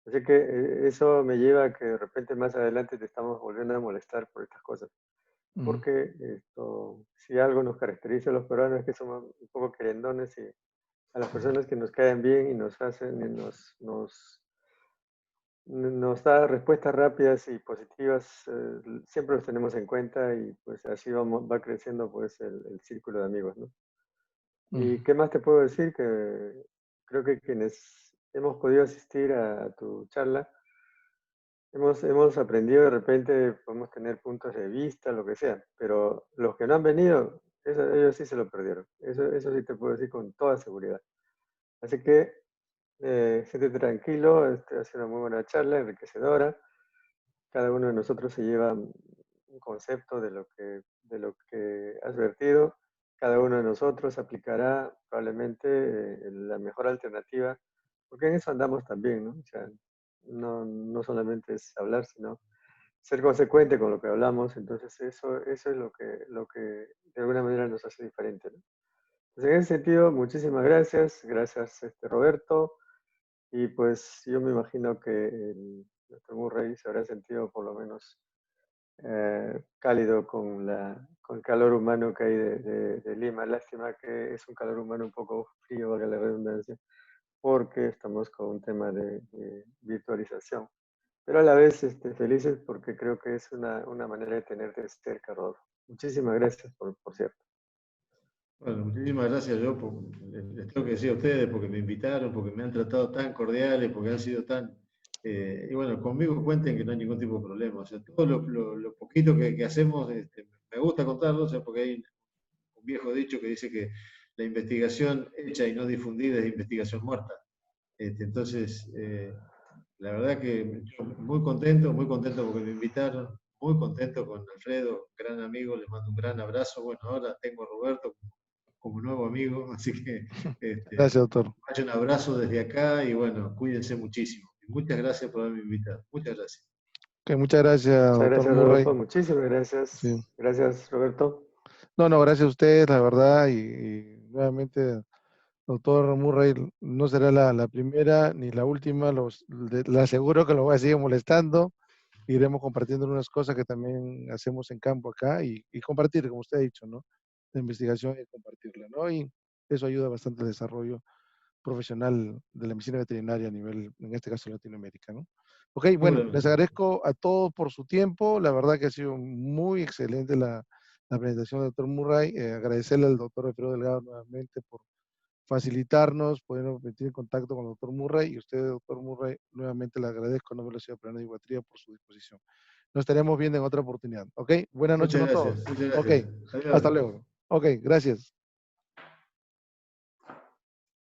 Así que eso me lleva a que de repente más adelante te estamos volviendo a molestar por estas cosas. Porque si algo nos caracteriza a los peruanos es que somos un poco querendones y a las personas que nos caen bien y nos hacen y nos da respuestas rápidas y positivas, siempre los tenemos en cuenta y pues así va creciendo pues el círculo de amigos, ¿no? ¿Y qué más te puedo decir? Que creo que quienes hemos podido asistir a tu charla, hemos aprendido de repente, podemos tener puntos de vista, lo que sea, pero los que no han venido, ellos sí se lo perdieron. Eso sí te puedo decir con toda seguridad. Así que siéntete tranquilo, ha sido una muy buena charla, enriquecedora. Cada uno de nosotros se lleva un concepto de lo que has vertido. Cada uno de nosotros aplicará probablemente la mejor alternativa, porque en eso andamos también, ¿no? O sea, no solamente es hablar, sino ser consecuente con lo que hablamos. Entonces eso es lo que de alguna manera nos hace diferente, ¿no? Entonces, en ese sentido, muchísimas gracias. Gracias, Roberto. Y pues yo me imagino que el doctor Murray se habrá sentido por lo menos cálido con el calor humano que hay de Lima. Lástima que es un calor humano un poco frío, valga la redundancia, porque estamos con un tema de virtualización. Pero a la vez felices porque creo que es una manera de tenerte cerca, Rodolfo. Muchísimas gracias, por cierto. Bueno, muchísimas gracias yo, les tengo que decir a ustedes porque me invitaron, porque me han tratado tan cordiales, porque han sido tan... y bueno, conmigo cuenten que no hay ningún tipo de problema. O sea, todo lo poquito que hacemos, me gusta contarlo, o sea, porque hay un viejo dicho que dice que la investigación hecha y no difundida es investigación muerta. Entonces, la verdad que yo muy contento porque me invitaron, muy contento con Alfredo, gran amigo, les mando un gran abrazo. Bueno, ahora tengo a Roberto como nuevo amigo, así que Gracias, doctor. un abrazo desde acá y bueno, cuídense muchísimo. Y muchas gracias por haberme invitado. Muchas gracias. Okay, muchas gracias, Muchas doctor gracias, Murray. Rodolfo. Muchísimas gracias. Sí. Gracias, Roberto. No, gracias a ustedes, la verdad, y nuevamente, doctor Murray, no será la primera ni la última, le aseguro que lo voy a seguir molestando, iremos compartiendo unas cosas que también hacemos en campo acá y compartir, como usted ha dicho, ¿no? La investigación y compartirla, ¿no? Y eso ayuda bastante al desarrollo profesional de la medicina veterinaria a nivel, en este caso, Latinoamérica, ¿no? Ok, bueno, les agradezco a todos por su tiempo, la verdad que ha sido muy excelente la presentación del doctor Murray, agradecerle al doctor Alfredo Delgado nuevamente por facilitarnos, podernos meter en contacto con el doctor Murray, y usted, doctor Murray, nuevamente le agradezco en nombre de la Sociedad Peruana de Iguatría por su disposición. Nos estaremos viendo en otra oportunidad, ¿ok? Buenas noches a todos. Muchas gracias. Ok, hasta luego. Ok, gracias.